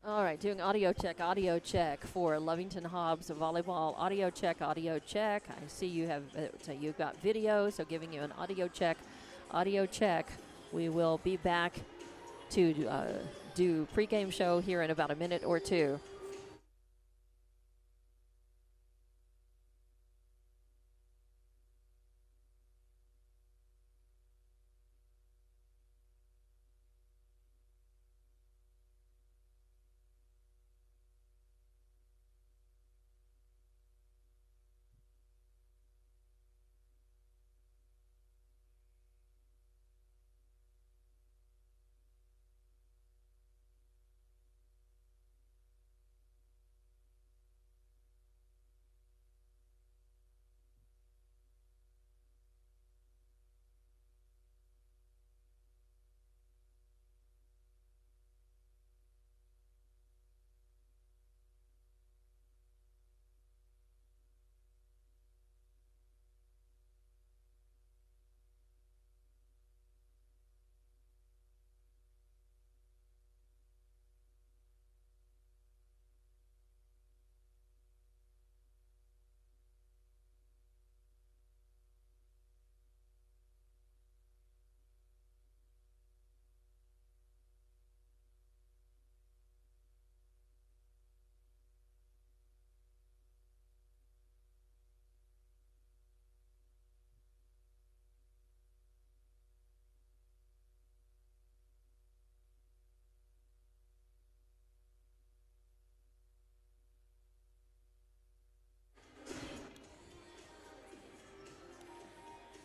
All right, doing audio check for Lovington Hobbs volleyball. Audio check, audio check. I see you have, so you've got video, so giving you an audio check. Audio check. We will be back to do pregame show here in about a minute or two.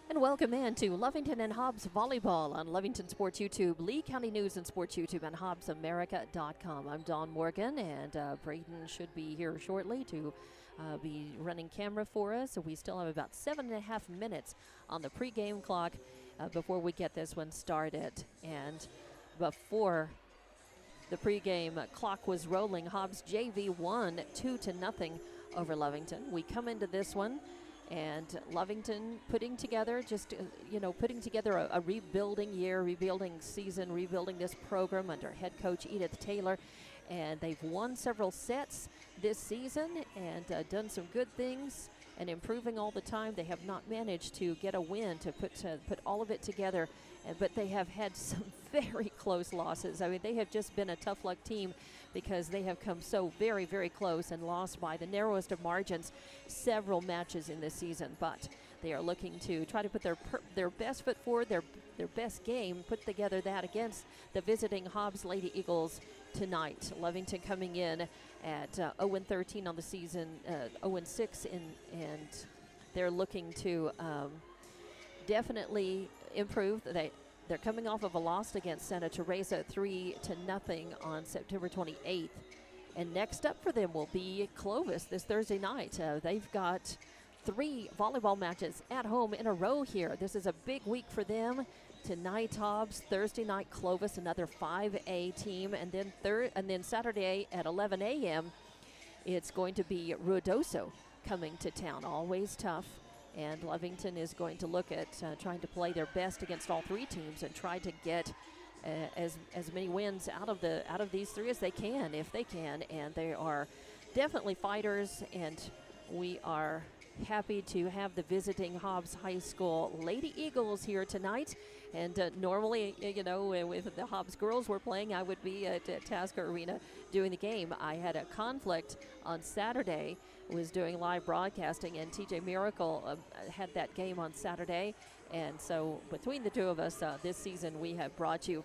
And welcome in to Lovington and Hobbs Volleyball on Lovington Sports YouTube, Lee County News and Sports YouTube, and HobbsAmerica.com. I'm Dawn Morgan, and Braden should be here shortly to be running camera for us. So we still have about 7.5 minutes on the pregame clock before we get this one started. And before the pregame clock was rolling, Hobbs JV won 2-0 over Lovington. We come into this one, and Lovington putting together a rebuilding year, rebuilding season, rebuilding this program under head coach Edith Taylor. And they've won several sets this season and done some good things and improving all the time. They have not managed to get a win to put all of it together, but they have had some very close losses. I mean, they have just been a tough luck team because they have come so very, very close and lost by the narrowest of margins several matches in this season. But they are looking to try to put their best foot forward, their best game, put together that against the visiting Hobbs Lady Eagles tonight. Lovington coming in at 0-13 on the season, 0-6, and they're looking to definitely improve. They're coming off of a loss against Santa Teresa 3-0 on September 28th. And next up for them will be Clovis this Thursday night. They've got 3 volleyball matches at home in a row here. This is a big week for them. Tonight, Hobbs. Thursday night, Clovis, another 5A team. And then Saturday at 11 a.m., it's going to be Ruidoso coming to town. Always tough. And Lovington is going to look at trying to play their best against all 3 teams and try to get as many wins out of these 3 as they can, if they can. And they are definitely fighters, and we are happy to have the visiting Hobbs High School Lady Eagles here tonight. And normally, if the Hobbs girls were playing, I would be at Tasker Arena doing the game. I had a conflict on Saturday, was doing live broadcasting, and TJ Miracle had that game on Saturday. And so between the two of us this season, we have brought you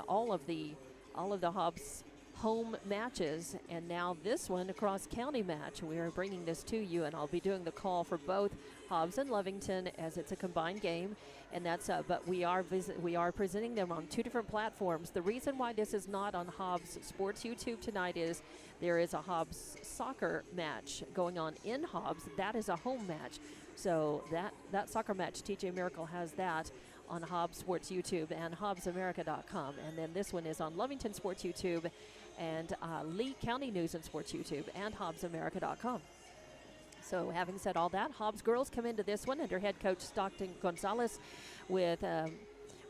all of the Hobbs home matches, and now this one, a cross-county match. We are bringing this to you, and I'll be doing the call for both Hobbs and Lovington as it's a combined game. And that's but we are presenting them on 2 different platforms. The reason why this is not on Hobbs Sports YouTube tonight is there is a Hobbs soccer match going on in Hobbs. That is a home match. So that soccer match, TJ Miracle has that on Hobbs Sports YouTube and HobbsAmerica.com. And then this one is on Lovington Sports YouTube and Lee County News and Sports YouTube and HobbsAmerica.com. So having said all that, Hobbs girls come into this one under head coach Stockton Gonzalez with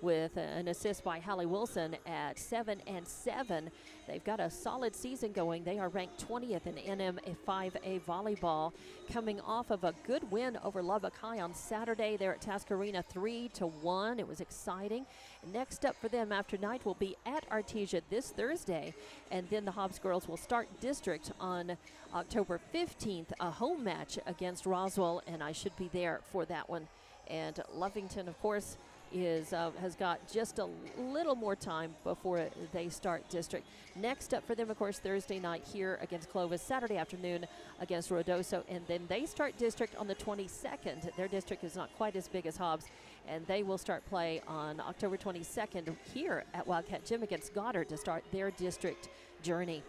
with an assist by Hallie Wilson at 7-7. They've got a solid season going. They are ranked 20th in NM5A volleyball, coming off of a good win over Lubbock High on Saturday there at Task Arena, 3-1. It was exciting. Next up for them after night will be at Artesia this Thursday, and then the Hobbs girls will start district on October 15th, a home match against Roswell, and I should be there for that one. And Lovington, of course, has got just a little more time before they start district. Next up for them, of course, Thursday night here against Clovis, Saturday afternoon against Ruidoso, and then they start district on the 22nd. Their district is not quite as big as Hobbs, and they will start play on October 22nd here at Wildcat Gym against Goddard to start their district journey.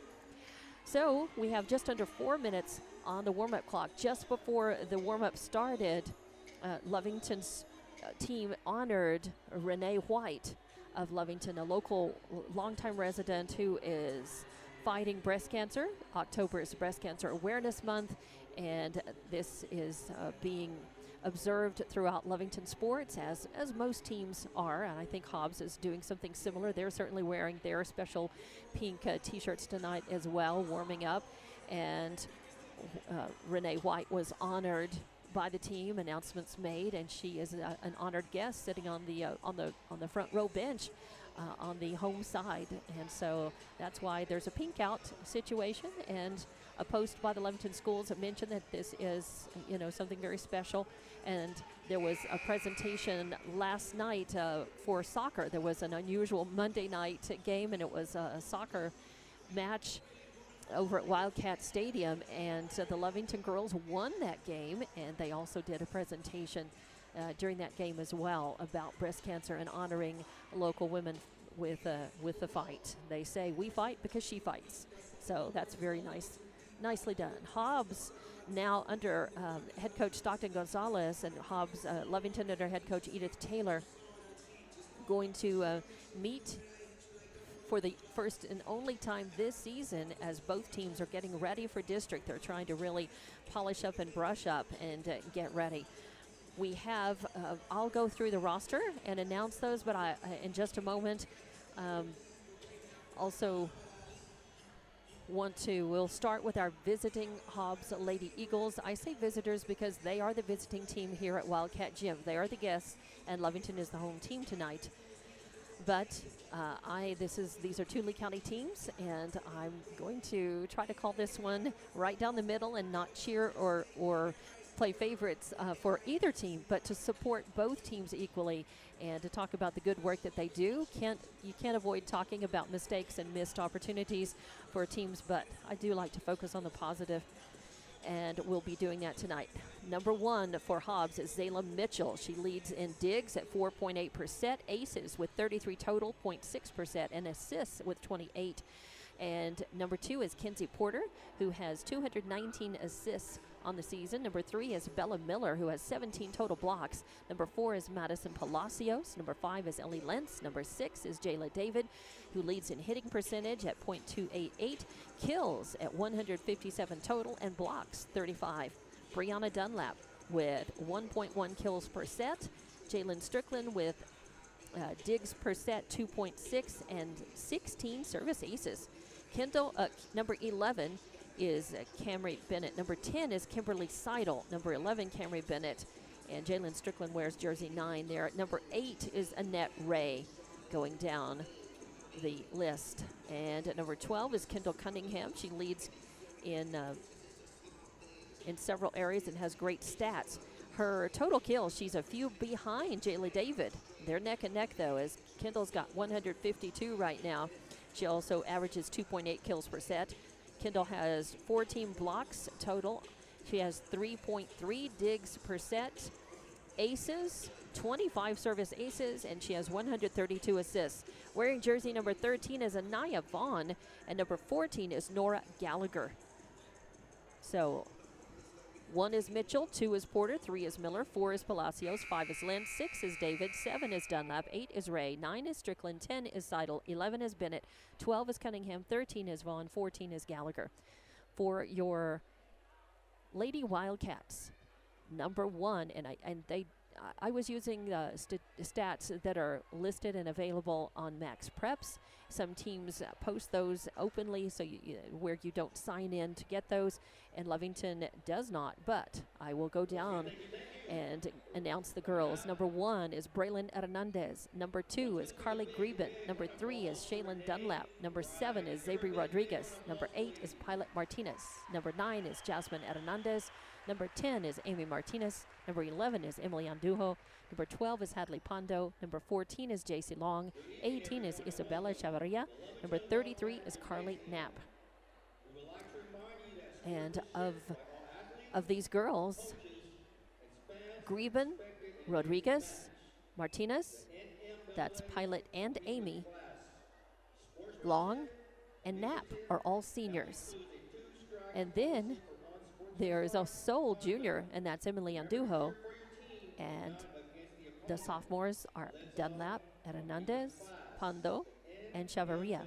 So we have just under 4 minutes on the warm-up clock. Just before the warm-up started, Lovington's team honored Renee White of Lovington, a local longtime resident who is fighting breast cancer. October is Breast Cancer Awareness Month, and this is being observed throughout Lovington sports, as most teams are, and I think Hobbs is doing something similar. They're certainly wearing their special pink t-shirts tonight as well, warming up, and Renee White was honored by the team, announcements made, and she is an honored guest sitting on the front row bench on the home side, and so that's why there's a pink out situation. And a post by the Lovington schools mentioned that this is something very special. And there was a presentation last night for soccer. There was an unusual Monday night game, and it was a soccer match over at Wildcat Stadium, and the Lovington girls won that game, and they also did a presentation during that game as well about breast cancer and honoring local women with the fight. They say, we fight because she fights. So that's very nicely done. Hobbs now under head coach Stockton Gonzalez, and Hobbs Lovington under head coach Edith Taylor going to meet for the first and only time this season, as both teams are getting ready for district. They're trying to really polish up and brush up and get ready. We have, I'll go through the roster and announce those, but in just a moment, also we'll start with our visiting Hobbs Lady Eagles. I say visitors because they are the visiting team here at Wildcat Gym. They are the guests, and Lovington is the home team tonight. But these are two Lee County teams, and I'm going to try to call this one right down the middle and not cheer or play favorites for either team, but to support both teams equally and to talk about the good work that they do. You can't avoid talking about mistakes and missed opportunities for teams, but I do like to focus on the positive, and we'll be doing that tonight. Number one for Hobbs is Zayla Mitchell. She leads in digs at 4.8%, aces with 33 total, 0.6%, and assists with 28. And number two is Kenzie Porter, who has 219 assists on the season. Number three is Bella Miller, who has 17 total blocks. Number four is Madison Palacios. Number five is Ellie Lentz. Number six is Jayla David, who leads in hitting percentage at .288, kills at 157 total, and blocks 35. Brianna Dunlap with 1.1 kills per set. Jalen Strickland with digs per set 2.6 and 16 service aces. Number 11 is Camry Bennett. Number 10 is Kimberly Seidel. Number 11, Camry Bennett. And Jalen Strickland wears jersey 9 there. Number 8 is Annette Ray going down the list. And at number 12 is Kendall Cunningham. She leads in several areas and has great stats. Her total kills, she's a few behind Jayla David. They're neck and neck, though, as Kendall's got 152 right now. She also averages 2.8 kills per set. Kendall has 14 blocks total. She has 3.3 digs per set. Aces, 25 service aces, and she has 132 assists. Wearing jersey number 13 is Anaya Vaughn, and number 14 is Nora Gallagher. So 1 is Mitchell, 2 is Porter, 3 is Miller, 4 is Palacios, 5 is Lynn, 6 is David, 7 is Dunlap, 8 is Ray, 9 is Strickland, 10 is Seidel, 11 is Bennett, 12 is Cunningham, 13 is Vaughn, 14 is Gallagher. For your Lady Wildcats, number 1, and I was using stats that are listed and available on Max Preps. Some teams post those openly, so where you don't sign in to get those, and Lovington does not. But I will go down and announce the girls. Number 1 is Braylon Hernandez. Number 2 is Carly Greben. Number 3 is Shaylin Dunlap. Number 7 is Zabri Rodriguez. Number 8 is Pilot Martinez. Number 9 is Jasmine Hernandez. Number 10 is Amy Martinez. Number 11 is Emily Andujo. Number 12 is Hadley Pondo. Number 14 is JC Long. 18 is Isabella Chavarria. Number 33 is Carly Knapp. And of these girls, Greben, Rodriguez, Martinez, that's Pilot and Amy, Long, and Knapp are all seniors. And then there's a sole junior, and that's Emily Andujo. And the sophomores are Dunlap, Hernandez, Pondo, and Chavarria.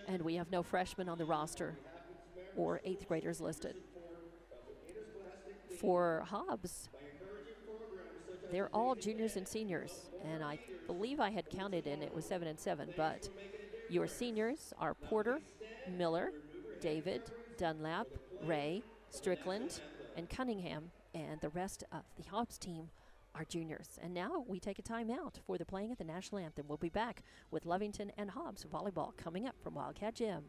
And we have no freshmen on the roster or 8th graders listed. For Hobbs, they're all juniors and seniors, and I believe I had counted, and it was 7 and 7. But your seniors are Porter, Miller, David, Dunlap, Ray, Strickland, and Cunningham, and the rest of the Hobbs team are juniors. And now we take a timeout for the playing of the national anthem. We'll be back with Lovington and Hobbs volleyball coming up from Wildcat Gym.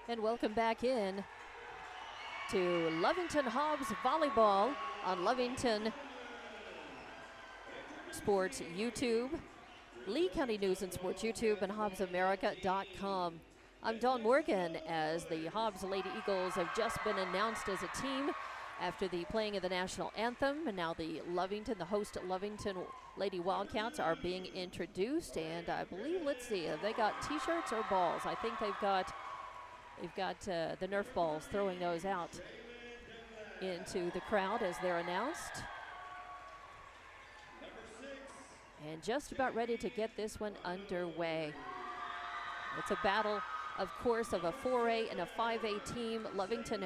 And welcome back in to Lovington Hobbs Volleyball on Lovington Sports YouTube, Lee County News and Sports YouTube, and HobbsAmerica.com. I'm Dawn Morgan, as the Hobbs Lady Eagles have just been announced as a team after the playing of the national anthem, and now the host Lovington Lady Wildcats are being introduced. And I believe, let's see, have they got t-shirts or balls? I think they've got the Nerf balls, throwing those out into the crowd as they're announced. And just about ready to get this one underway. It's a battle, of course, of a 4A and a 5A team. Lovington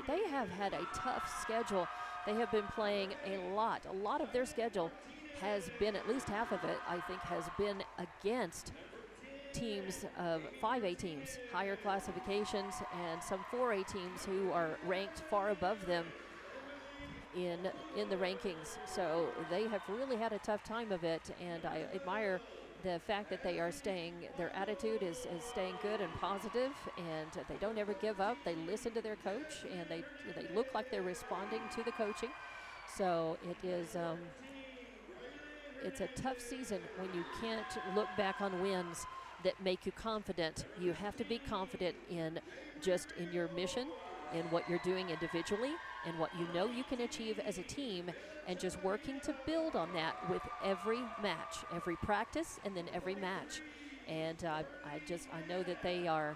they have had a tough schedule. They have been playing a lot. A lot of their schedule has been, at least half of it, I think, has been against teams of 5A teams, higher classifications, and some 4A teams who are ranked far above them in the rankings. So they have really had a tough time of it, and I admire the fact that they are their attitude is staying good and positive, and they don't ever give up. They listen to their coach, and they look like they're responding to the coaching. So it is it's a tough season when you can't look back on wins that make you confident. You have to be confident in your mission, in what you're doing individually, and what you know you can achieve as a team, and just working to build on that with every match, every practice, and then every match. And I know that they are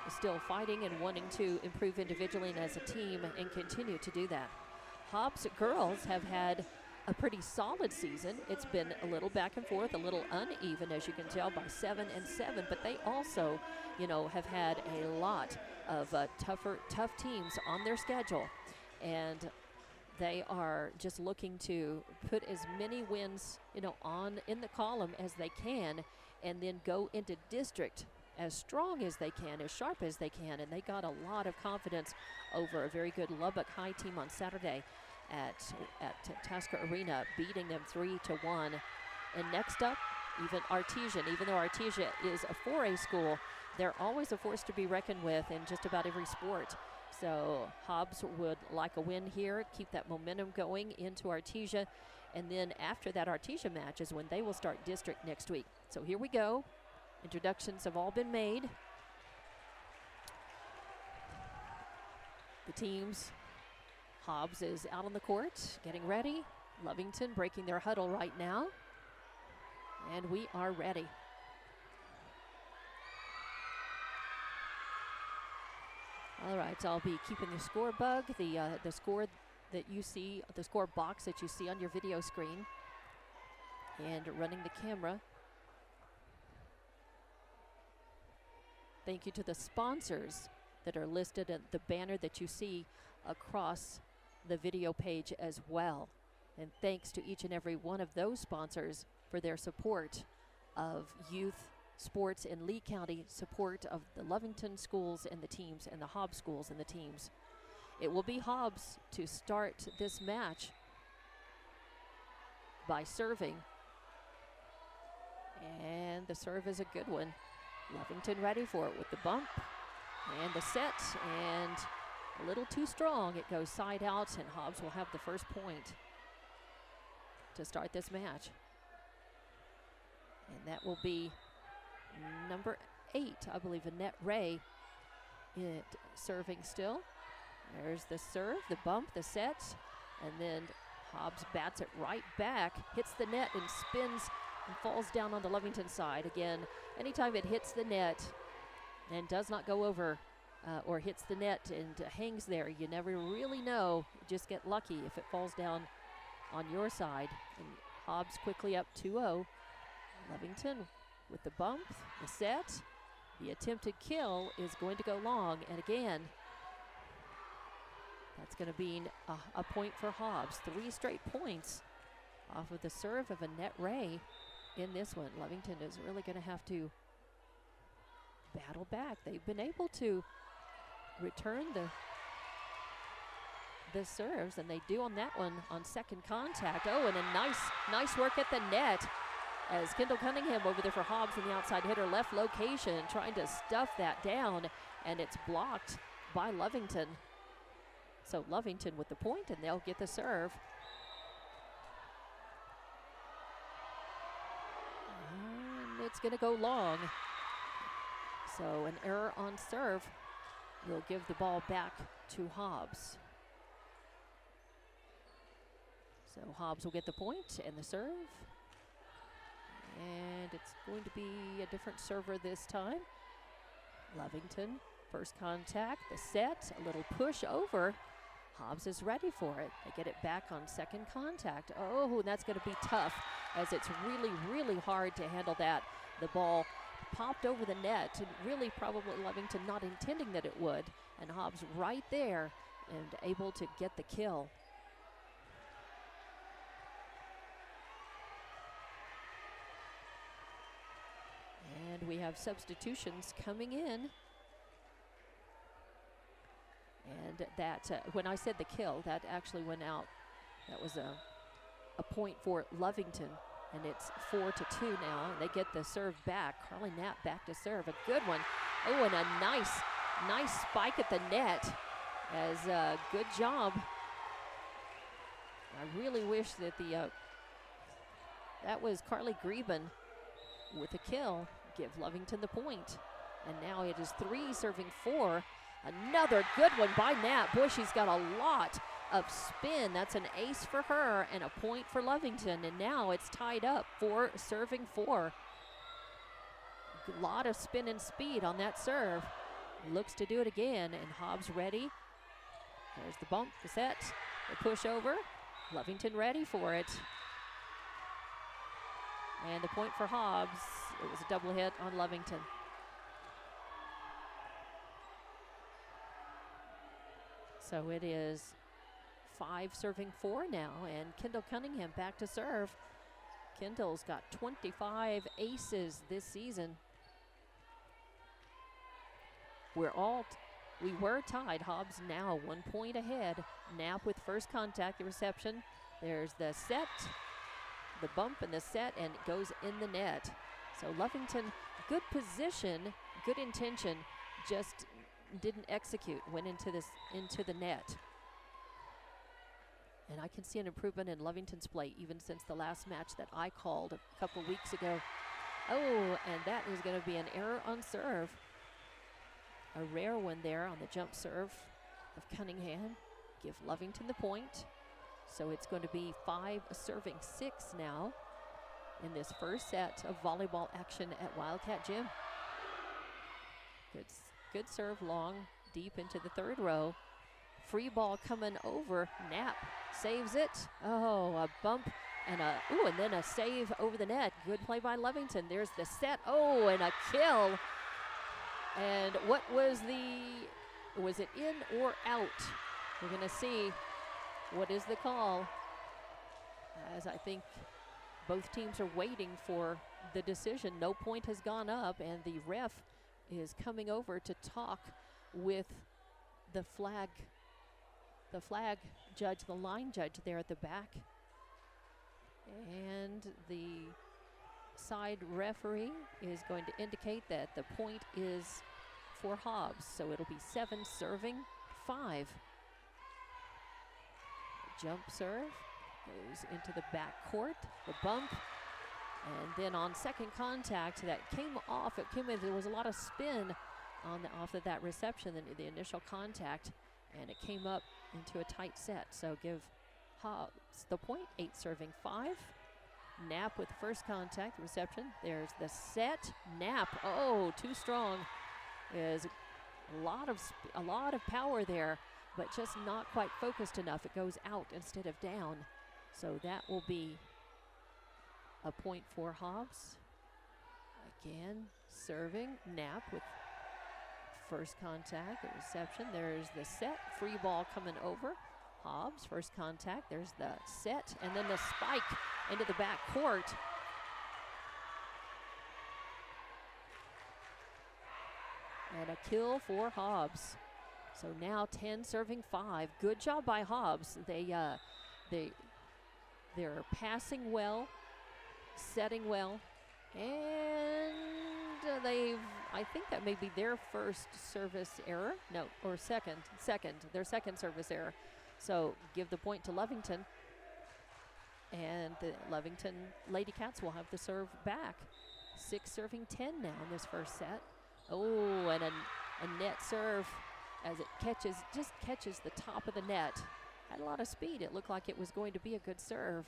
still fighting and wanting to improve individually and as a team, and continue to do that. Hobbs girls have had a pretty solid season. It's been a little back and forth, a little uneven, as you can tell, by 7-7, but they also, have had a lot of tough teams on their schedule, and they are just looking to put as many wins, in the column as they can, and then go into district as strong as they can, as sharp as they can. And they got a lot of confidence over a very good Lubbock High team on Saturday at Tasker Arena, beating them 3-1. And next up, even though Artesia is a 4A school, they're always a force to be reckoned with in just about every sport. So Hobbs would like a win here, keep that momentum going into Artesia, and then after that Artesia match is when they will start district next week. So here we go. Introductions have all been made. The teams, Hobbs is out on the court, getting ready. Lovington breaking their huddle right now. And we are ready. All right, so I'll be keeping the score bug, the score that you see, the score box that you see on your video screen, and running the camera. Thank you to the sponsors that are listed at the banner that you see across the video page as well. And thanks to each and every one of those sponsors for their support of youth sports in Lee County, support of the Lovington schools and the teams, and the Hobbs schools and the teams. It will be Hobbs to start this match by serving. And the serve is a good one. Lovington ready for it with the bump and the set, and a little too strong. It goes side out, and Hobbs will have the first point to start this match. And that will be number 8, I believe, Annette Ray, serving still. There's the serve, the bump, the set, and then Hobbs bats it right back, hits the net and spins and falls down on the Lovington side. Again, anytime it hits the net and does not go over or hits the net and hangs there, you never really know. You just get lucky if it falls down on your side. And Hobbs quickly up 2-0. Lovington with the bump, the set, the attempted kill is going to go long, and again, that's going to be a point for Hobbs. 3 straight points off of the serve of Annette Ray in this one. Lovington is really going to have to battle back. They've been able to return the serves, and they do on that one on second contact. Oh, and a nice work at the net. as Kendall Cunningham over there for Hobbs in the outside hitter, left location, trying to stuff that down, and it's blocked by Lovington. So Lovington with the point, and they'll get the serve. And it's going to go long. So an error on serve will give the ball back to Hobbs. So Hobbs will get the point and the serve. And it's going to be a different server this time. Lovington, first contact, the set, a little push over. Hobbs is ready for it. They get it back on second contact. Oh, that's going to be tough, as it's really, really hard to handle that. The ball popped over the net, and really probably Lovington not intending that it would. And Hobbs right there and able to get the kill. And we have substitutions coming in. And that, when I said the kill, that actually went out. That was a point for Lovington. And it's 4-2 now. And they get the serve back. Carly Knapp back to serve. A good one. Oh, and a nice spike at the net. As good job. I really wish that that was Carly Greben with a kill. Give Lovington the point. And now it is 3 serving 4. Another good one by Knapp. Boy, she's got a lot of spin. That's an ace for her and a point for Lovington. And now it's tied up, 4 serving 4. A lot of spin and speed on that serve. Looks to do it again, and Hobbs ready. There's the bump, the set, the push over. Lovington ready for it. And the point for Hobbs. It was a double hit on Lovington. So it is 5 serving 4 now, and Kendall Cunningham back to serve. Kendall's got 25 aces this season. We were tied. Hobbs now 1 point ahead. Knapp with first contact, the reception. There's the set, the bump and the set, and it goes in the net. So Lovington, good position, good intention, just didn't execute, went into the net. And I can see an improvement in Lovington's play even since the last match that I called a couple weeks ago. Oh, and that is going to be an error on serve. A rare one there on the jump serve of Cunningham. Give Lovington the point. So it's going to be 5 serving 6 now in this first set of volleyball action at Wildcat Gym. Good serve, long, deep into the third row. Free ball coming over. Knapp saves it. Oh, a bump and then a save over the net. Good play by Lovington. There's the set. Oh, and a kill. And what was it in or out? We're going to see what is the call, as I think both teams are waiting for the decision. No point has gone up, and the ref is coming over to talk with the flag judge, the line judge there at the back. And the side referee is going to indicate that the point is for Hobbs. So it'll be 7 serving 5. Jump serve goes into the back court, the bump, and then on second contact that came off, there was a lot of spin off of that reception, the initial contact, and it came up into a tight set. So give Hobbs the point, 8 serving 5. Knapp with first contact, reception. There's the set. Knapp, oh, too strong. Is a lot of power there, but just not quite focused enough. It goes out instead of down. So that will be a point for Hobbs. Again, serving. Knapp with first contact, the reception. There's the set. Free ball coming over. Hobbs, first contact. There's the set, and then the spike into the back court. And a kill for Hobbs. So now 10 serving 5. Good job by Hobbs. They're passing well. setting well. And I think that may be their first service error. No, or their second service error. So give the point to Lovington. And the Lovington Lady Cats will have the serve back. 6 serving 10 now in this first set. Oh, and a net serve as it just catches the top of the net. Had a lot of speed. It looked like it was going to be a good serve,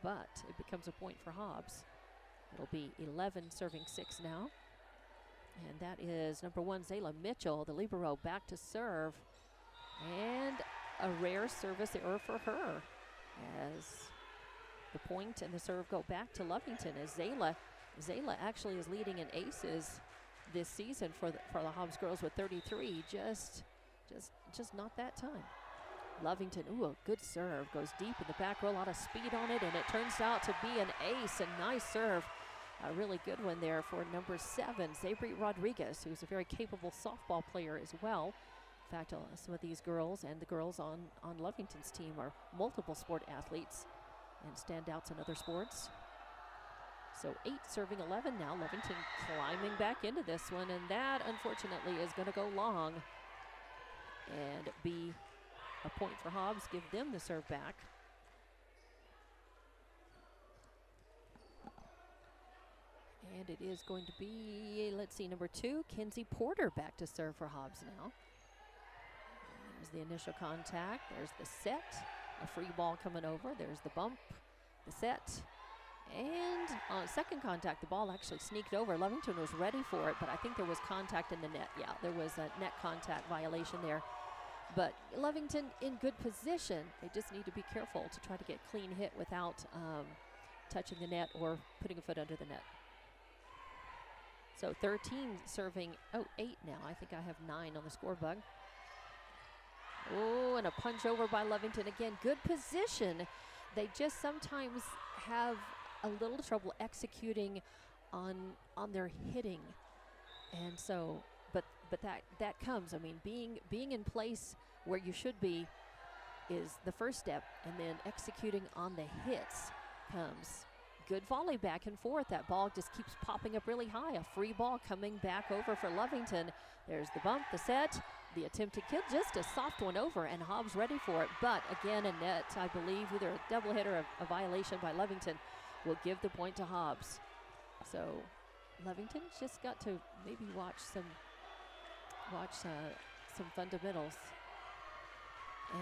but it becomes a point for Hobbs. It'll be 11 serving 6 now. And that is number 1, Zayla Mitchell, the libero, back to serve. And a rare service error for her as the point and the serve go back to Lovington as Zayla actually is leading in aces this season for the Hobbs girls with 33. Just not that time. Lovington, ooh, a good serve. Goes deep in the back row, a lot of speed on it, and it turns out to be an ace. A nice serve. A really good one there for number 7, Zabri Rodriguez, who's a very capable softball player as well. In fact, some of these girls and the girls on Lovington's team are multiple sport athletes and standouts in other sports. So 8 serving 11 now. Lovington climbing back into this one, and that unfortunately is going to go long and be a point for Hobbs. Give them the serve back. And it is going to be, let's see, number 2, Kenzie Porter back to serve for Hobbs now. There's the initial contact. There's the set. A free ball coming over. There's the bump, the set. And on second contact, the ball actually sneaked over. Lovington was ready for it, but I think there was contact in the net. Yeah, there was a net contact violation there. But Lovington in good position. They just need to be careful to try to get clean hit without touching the net or putting a foot under the net. So 13 serving, 8 now. I think I have 9 on the score bug. Oh, and a punch over by Lovington. Again, good position. They just sometimes have a little trouble executing on their hitting. And so, but that comes. I mean, being in place where you should be is the first step, and then executing on the hits comes. Good volley back and forth. That ball just keeps popping up really high. A free ball coming back over for Lovington. There's the bump, the set, the attempted kill, just a soft one over, and Hobbs ready for it. But again, a net, I believe, either a doubleheader or a violation by Lovington will give the point to Hobbs. So Lovington's just got to maybe watch some fundamentals.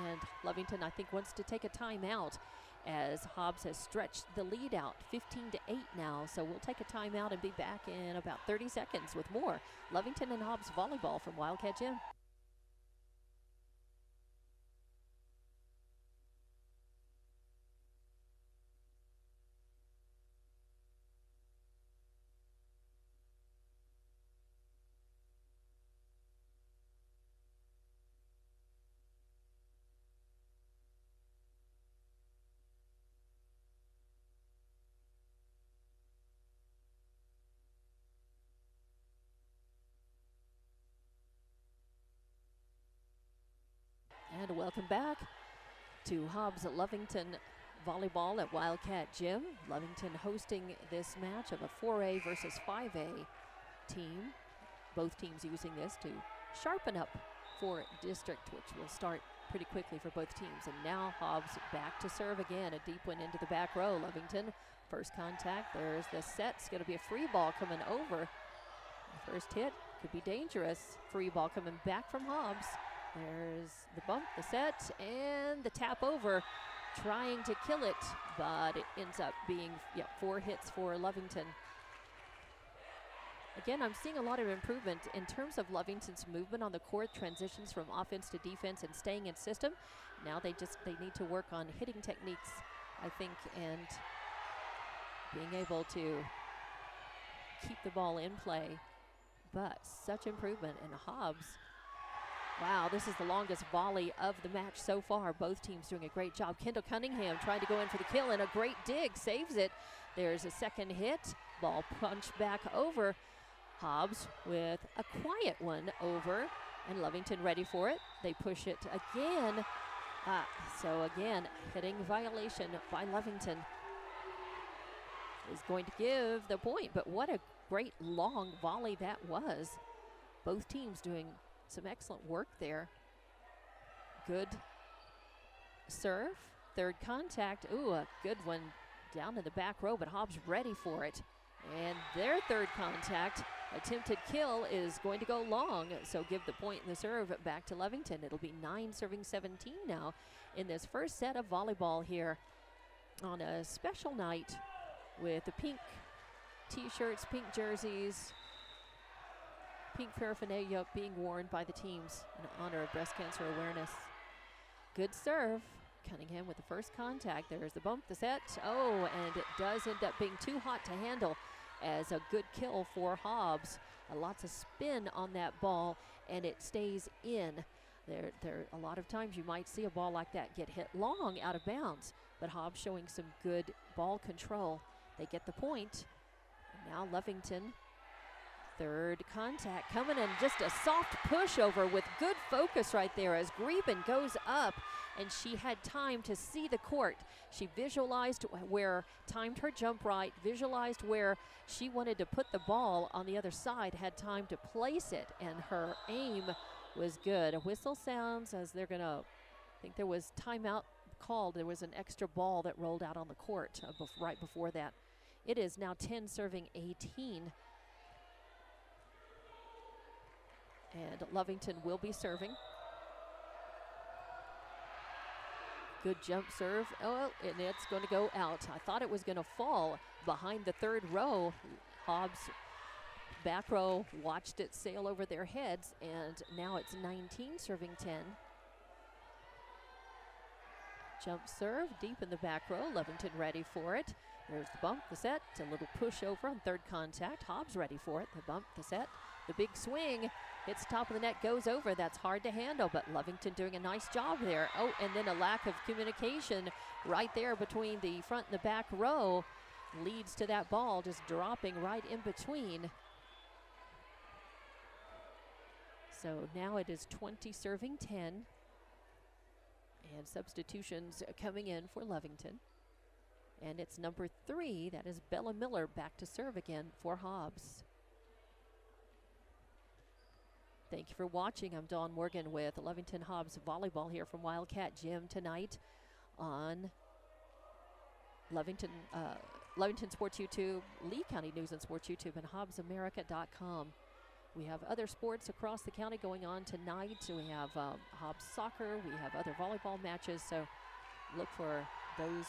And Lovington, I think, wants to take a timeout as Hobbs has stretched the lead out 15-8 now. So we'll take a timeout and be back in about 30 seconds with more Lovington and Hobbs volleyball from Wildcat Gym. And welcome back to Hobbs at Lovington volleyball at Wildcat Gym. Lovington hosting this match of a 4A versus 5A team. Both teams using this to sharpen up for district, which will start pretty quickly for both teams. And now Hobbs back to serve again. A deep one into the back row. Lovington, first contact. There's the set. It's going to be a free ball coming over. The first hit could be dangerous. Free ball coming back from Hobbs. There's the bump, the set, and the tap over, trying to kill it, but it ends up being 4 hits for Lovington. Again, I'm seeing a lot of improvement in terms of Lovington's movement on the court, transitions from offense to defense and staying in system. Now they need to work on hitting techniques, I think, and being able to keep the ball in play. But such improvement in Hobbs. Wow, this is the longest volley of the match so far. Both teams doing a great job. Kendall Cunningham trying to go in for the kill, and a great dig, saves it. There's a second hit. Ball punched back over. Hobbs with a quiet one over, and Lovington ready for it. They push it again. So again, hitting violation by Lovington. is going to give the point. But what a great long volley that was. Both teams doing some excellent work there. Good serve, third contact. Ooh, a good one down in the back row, but Hobbs ready for it. And their third contact, attempted kill, is going to go long. So give the point in the serve back to Lovington. It'll be 9-17 now in this first set of volleyball here on a special night with the pink t-shirts, pink jerseys, pink paraphernalia being worn by the teams in honor of breast cancer awareness. Good serve. Cunningham with the first contact. There's the bump, the set. Oh, and it does end up being too hot to handle as a good kill for Hobbs. Lots of spin on that ball, and it stays in. There a lot of times you might see a ball like that get hit long out of bounds, but Hobbs showing some good ball control. They get the point. And now Lovington, third contact coming in, just a soft pushover with good focus right there as Greben goes up, and she had time to see the court. She visualized where, timed her jump right, visualized where she wanted to put the ball on the other side, had time to place it, and her aim was good. A whistle sounds as they're gonna, I think there was timeout called. There was an extra ball that rolled out on the court right before that. It is now 10 serving 18. And Lovington will be serving. Good jump serve. Oh, and it's going to go out. I thought it was going to fall behind the third row. Hobbs back row watched it sail over their heads, and now it's 19 serving 10. Jump serve deep in the back row. Lovington ready for it. There's the bump, the set. It's a little push over on third contact. Hobbs ready for it. The bump, the set. The big swing. Hits top of the net, goes over. That's hard to handle, but Lovington doing a nice job there. Oh, and then a lack of communication right there between the front and the back row leads to that ball just dropping right in between. So now it is 20 serving 10. And substitutions coming in for Lovington. And it's number 3, that is Bella Miller, back to serve again for Hobbs. Thank you for watching. I'm Dawn Morgan with Lovington Hobbs Volleyball here from Wildcat Gym tonight on Lovington Sports YouTube, Lee County News and Sports YouTube, and HobbsAmerica.com. We have other sports across the county going on tonight. We have Hobbs soccer. We have other volleyball matches. So look for those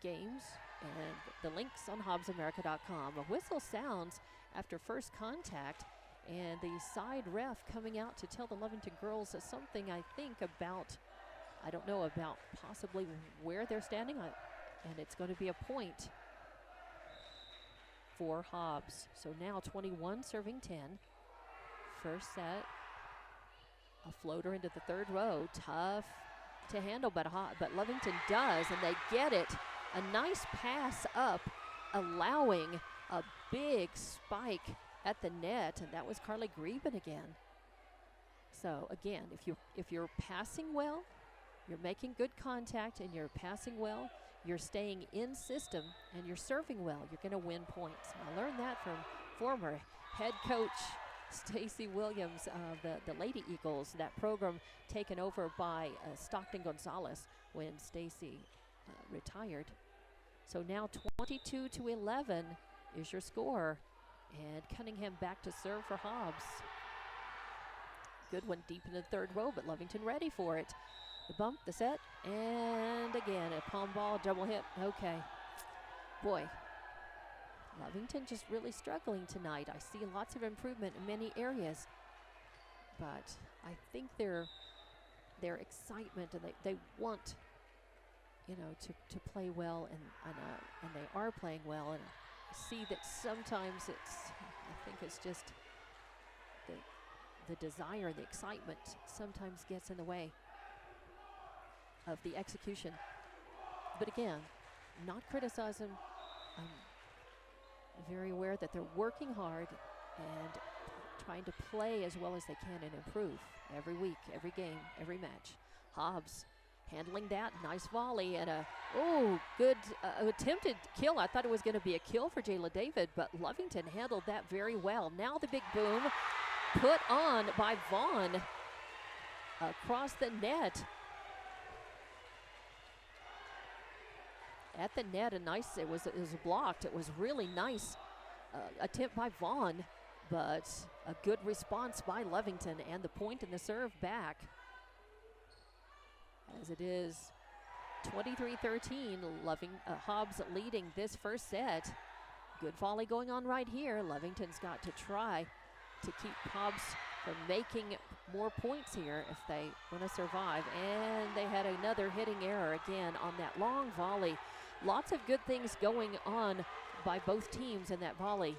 games and the links on HobbsAmerica.com. A whistle sounds after first contact, and the side ref coming out to tell the Lovington girls something, I think, about, I don't know, about possibly where they're standing. And it's going to be a point for Hobbs. So now 21 serving 10. First set, a floater into the third row. Tough to handle, but Lovington does, and they get it. A nice pass up, allowing a big spike at the net, and that was Carly Greben again. So again, if you're passing well, you're making good contact, and you're passing well, you're staying in system, and you're serving well, you're going to win points. I learned that from former head coach Stacy Williams of the Lady Eagles, that program taken over by Stockton Gonzalez when Stacy retired. So now 22-11 is your score. And Cunningham back to serve for Hobbs. Good one deep in the third row, but Lovington ready for it. The bump, the set, and again, a palm ball, double hit. Okay. Boy, Lovington just really struggling tonight. I see lots of improvement in many areas, but I think their excitement, and they want, you know, to play well, and they are playing well, and see that sometimes I think it's just the desire, the excitement sometimes gets in the way of the execution. But again, not criticism. I'm very aware that they're working hard and trying to play as well as they can and improve every week, every game, every match. Hobbs handling that. Nice volley and a good attempted kill. I thought it was going to be a kill for Jayla David, but Lovington handled that very well. Now the big boom put on by Vaughn across the net. At the net, it was blocked. It was really nice attempt by Vaughn, but a good response by Lovington, and the point in the serve back. As it is 23-13, Hobbs leading this first set. Good volley going on right here. Lovington's got to try to keep Hobbs from making more points here if they want to survive. And they had another hitting error again on that long volley. Lots of good things going on by both teams in that volley.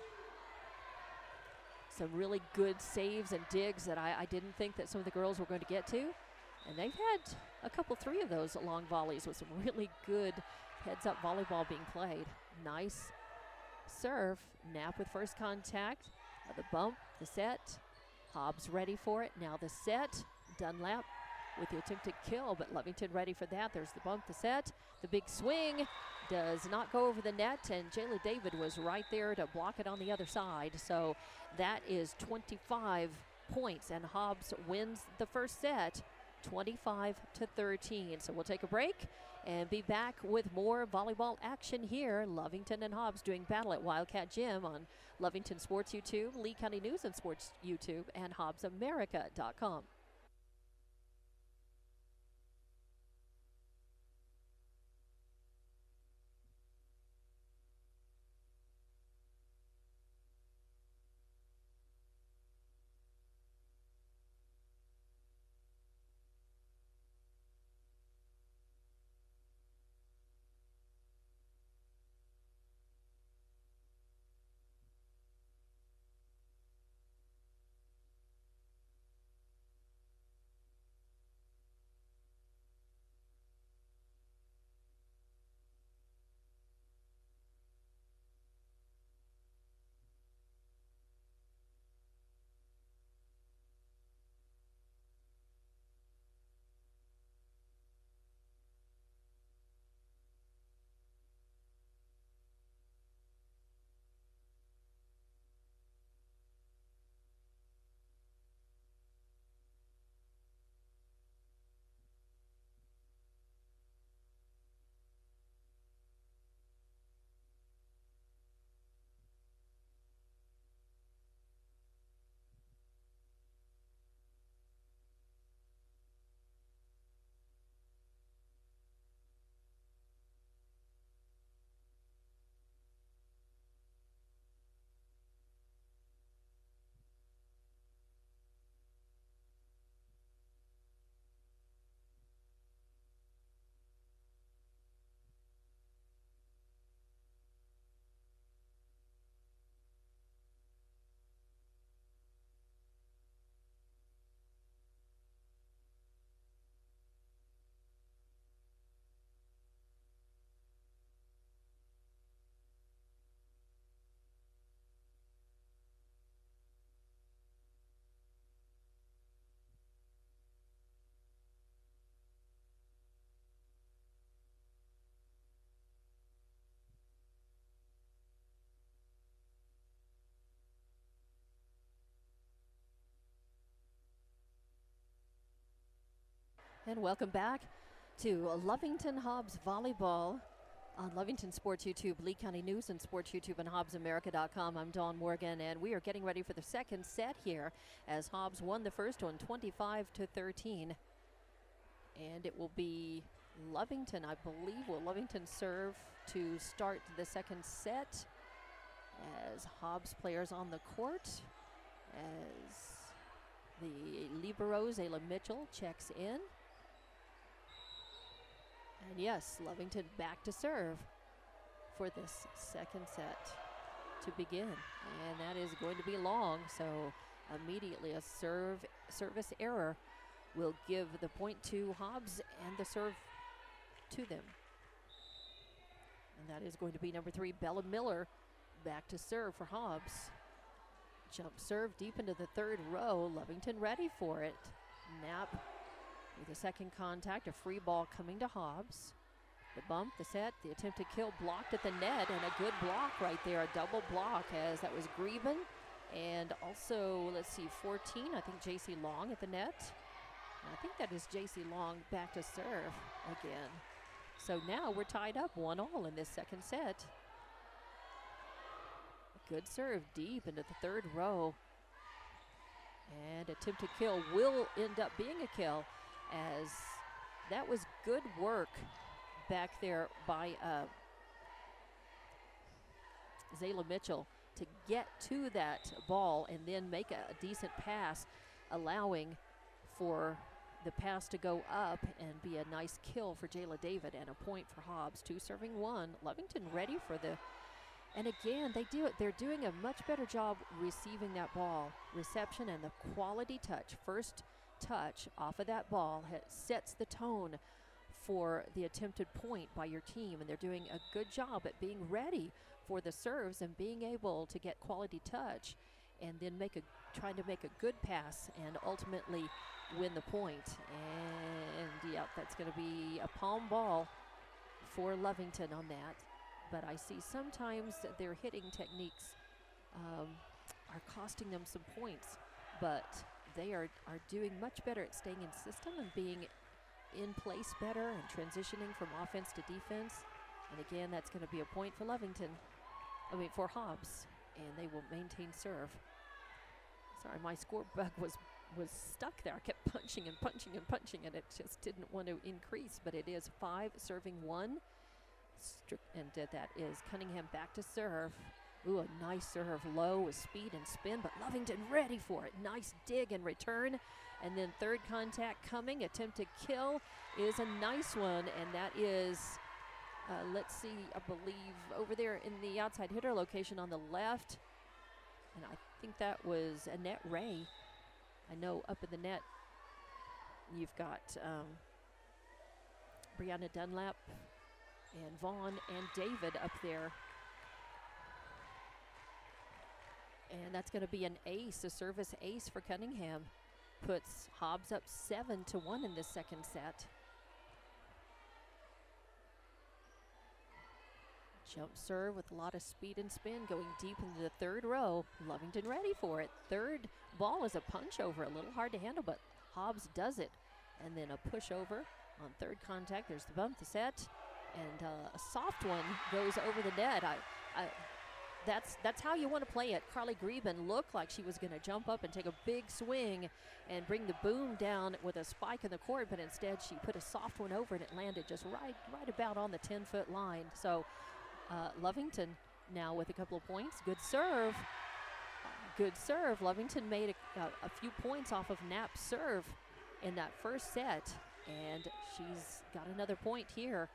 Some really good saves and digs that I didn't think that some of the girls were going to get to. And they've had three of those long volleys with some really good heads-up volleyball being played. Nice serve. Knapp with first contact. The bump, the set. Hobbs ready for it. Now the set. Dunlap with the attempted kill, but Lovington ready for that. There's the bump, the set. The big swing does not go over the net, and Jayla David was right there to block it on the other side. So that is 25 points, and Hobbs wins the first set 25-13. So we'll take a break and be back with more volleyball action here. Lovington and Hobbs doing battle at Wildcat Gym on Lovington Sports YouTube, Lee County News and Sports YouTube, and HobbsAmerica.com. And welcome back to Lovington Hobbs Volleyball on Lovington Sports YouTube, Lee County News and Sports YouTube, and HobbsAmerica.com. I'm Dawn Morgan, and we are getting ready for the second set here as Hobbs won the first one 25-13. And it will be Lovington, I believe, will Lovington serve to start the second set as Hobbs players on the court, as the liberos, Ayla Mitchell, checks in. And yes, Lovington back to serve for this second set to begin. And that is going to be long, so immediately a service error will give the point to Hobbs and the serve to them. And that is going to be number 3, Bella Miller, back to serve for Hobbs. Jump serve deep into the third row. Lovington ready for it. Knapp With a second contact, a free ball coming to Hobbs. The bump, the set, the attempted kill blocked at the net, and a good block right there, a double block, as that was Greben. And also, let's see, 14, I think J.C. Long at the net. And I think that is J.C. Long back to serve again. So now we're tied up 1-1 in this second set. A good serve deep into the third row. And attempted kill will end up being a kill, as that was good work back there by Zayla Mitchell to get to that ball and then make a decent pass, allowing for the pass to go up and be a nice kill for Jayla David, and a point for Hobbs. 2 serving 1. Lovington ready for the, and again, they're doing a much better job receiving that ball. Reception and the quality touch. First touch off of that ball sets the tone for the attempted point by your team, and they're doing a good job at being ready for the serves and being able to get quality touch and then trying to make a good pass and ultimately win the point. And yeah, that's going to be a palm ball for Lovington on that. But I see sometimes their hitting techniques are costing them some points, but they are doing much better at staying in system and being in place better and transitioning from offense to defense. And again, that's going to be a point for for Hobbs, and they will maintain serve. Sorry, my score bug was stuck there. I kept punching and punching and punching, and it just didn't want to increase, but it is 5 serving 1. And that is Cunningham back to serve. Ooh, a nice serve, low with speed and spin, but Lovington ready for it. Nice dig and return. And then third contact coming. Attempted kill is a nice one, and that is, let's see, I believe over there in the outside hitter location on the left. And I think that was Annette Ray. I know up in the net you've got Brianna Dunlap and Vaughn and David up there. And that's going to be an ace, a service ace for Cunningham. Puts Hobbs up 7-1 in this second set. Jump serve with a lot of speed and spin going deep into the third row. Lovington ready for it. Third ball is a punch over, a little hard to handle, but Hobbs does it. And then a push over on third contact. There's the bump, the set, and a soft one goes over the net. That's how you want to play it. Carly Greben looked like she was going to jump up and take a big swing and bring the boom down with a spike in the court, but instead she put a soft one over and it landed just right about on the 10-foot line. So Lovington now with a couple of points. Good serve. Good serve. Lovington made a few points off of Knapp's serve in that first set, and she's got another point here.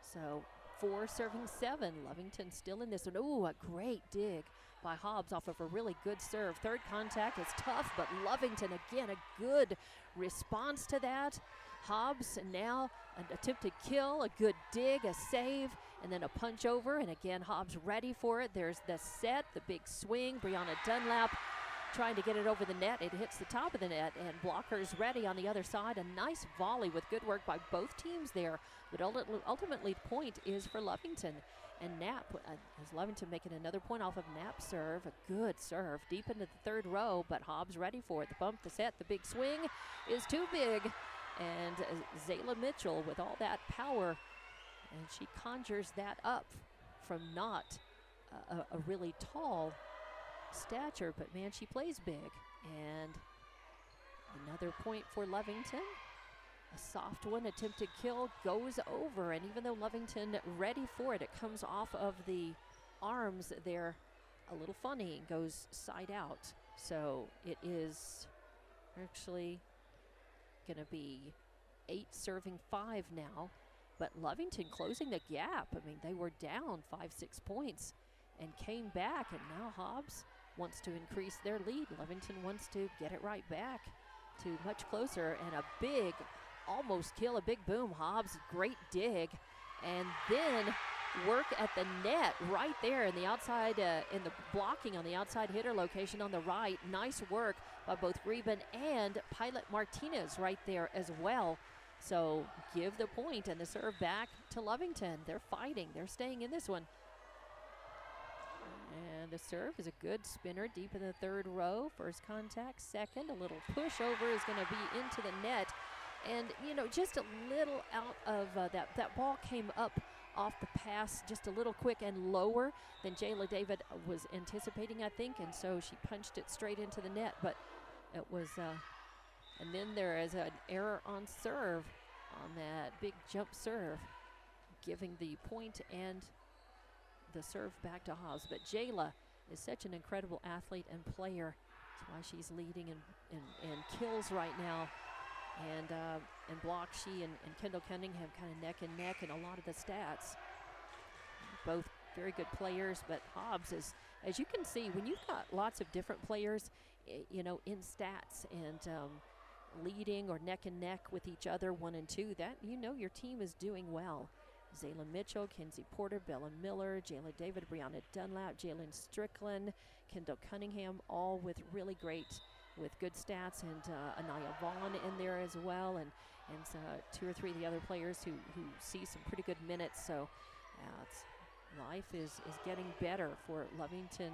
So 4 serving 7. Lovington still in this one. Ooh, a great dig by Hobbs off of a really good serve. Third contact is tough, but Lovington, again, a good response to that. Hobbs now an attempted kill, a good dig, a save, and then a punch over. And again, Hobbs ready for it. There's the set, the big swing. Brianna Dunlap trying to get it over the net. It hits the top of the net, and blockers ready on the other side. A nice volley with good work by both teams there. But ultimately, the point is for Lovington. And Knapp, is Lovington making another point off of Knapp's serve. A good serve deep into the third row, but Hobbs ready for it. The bump, the set, the big swing is too big. And Zayla Mitchell with all that power, and she conjures that up from not a really tall stature, but man, she plays big. And another point for Lovington. A soft one, attempted kill goes over, and even though Lovington ready for it, it comes off of the arms there a little funny and goes side out. So it is actually going to be 8 serving 5 now, but Lovington closing the gap. I mean, they were down 5-6 points and came back, and now Hobbs wants to increase their lead. Lovington wants to get it right back to much closer, and a big almost kill, a big boom. Hobbs, great dig, and then work at the net right there in the outside, in the blocking on the outside hitter location on the right. Nice work. by both Reben and Pilot Martinez right there as well. So give the point, and the serve back to Lovington. They're fighting. They're staying in this one. And the serve is a good spinner deep in the third row. First contact, second. A little pushover is going to be into the net. And, you know, just a little out of that ball came up off the pass just a little quick and lower than Jayla David was anticipating, I think. And so she punched it straight into the net. But it was, and then there is an error on serve on that big jump serve, giving the point and the serve back to Hobbs. But Jayla is such an incredible athlete and player. That's why she's leading in kills right now. And blocks. She and Kendall Cunningham kind of neck and neck in a lot of the stats. Both very good players, but Hobbs is, as you can see, when you've got lots of different players, you know, in stats and leading or neck and neck with each other, 1 and 2, that, you know, your team is doing well. Zayla Mitchell, Kenzie Porter, Bella Miller, Jayla David, Brianna Dunlap, Jalen Strickland, Kendall Cunningham, all with really great, with good stats, and Anaya Vaughn in there as well, and 2 or 3 of the other players who see some pretty good minutes. So life is getting better for Lovington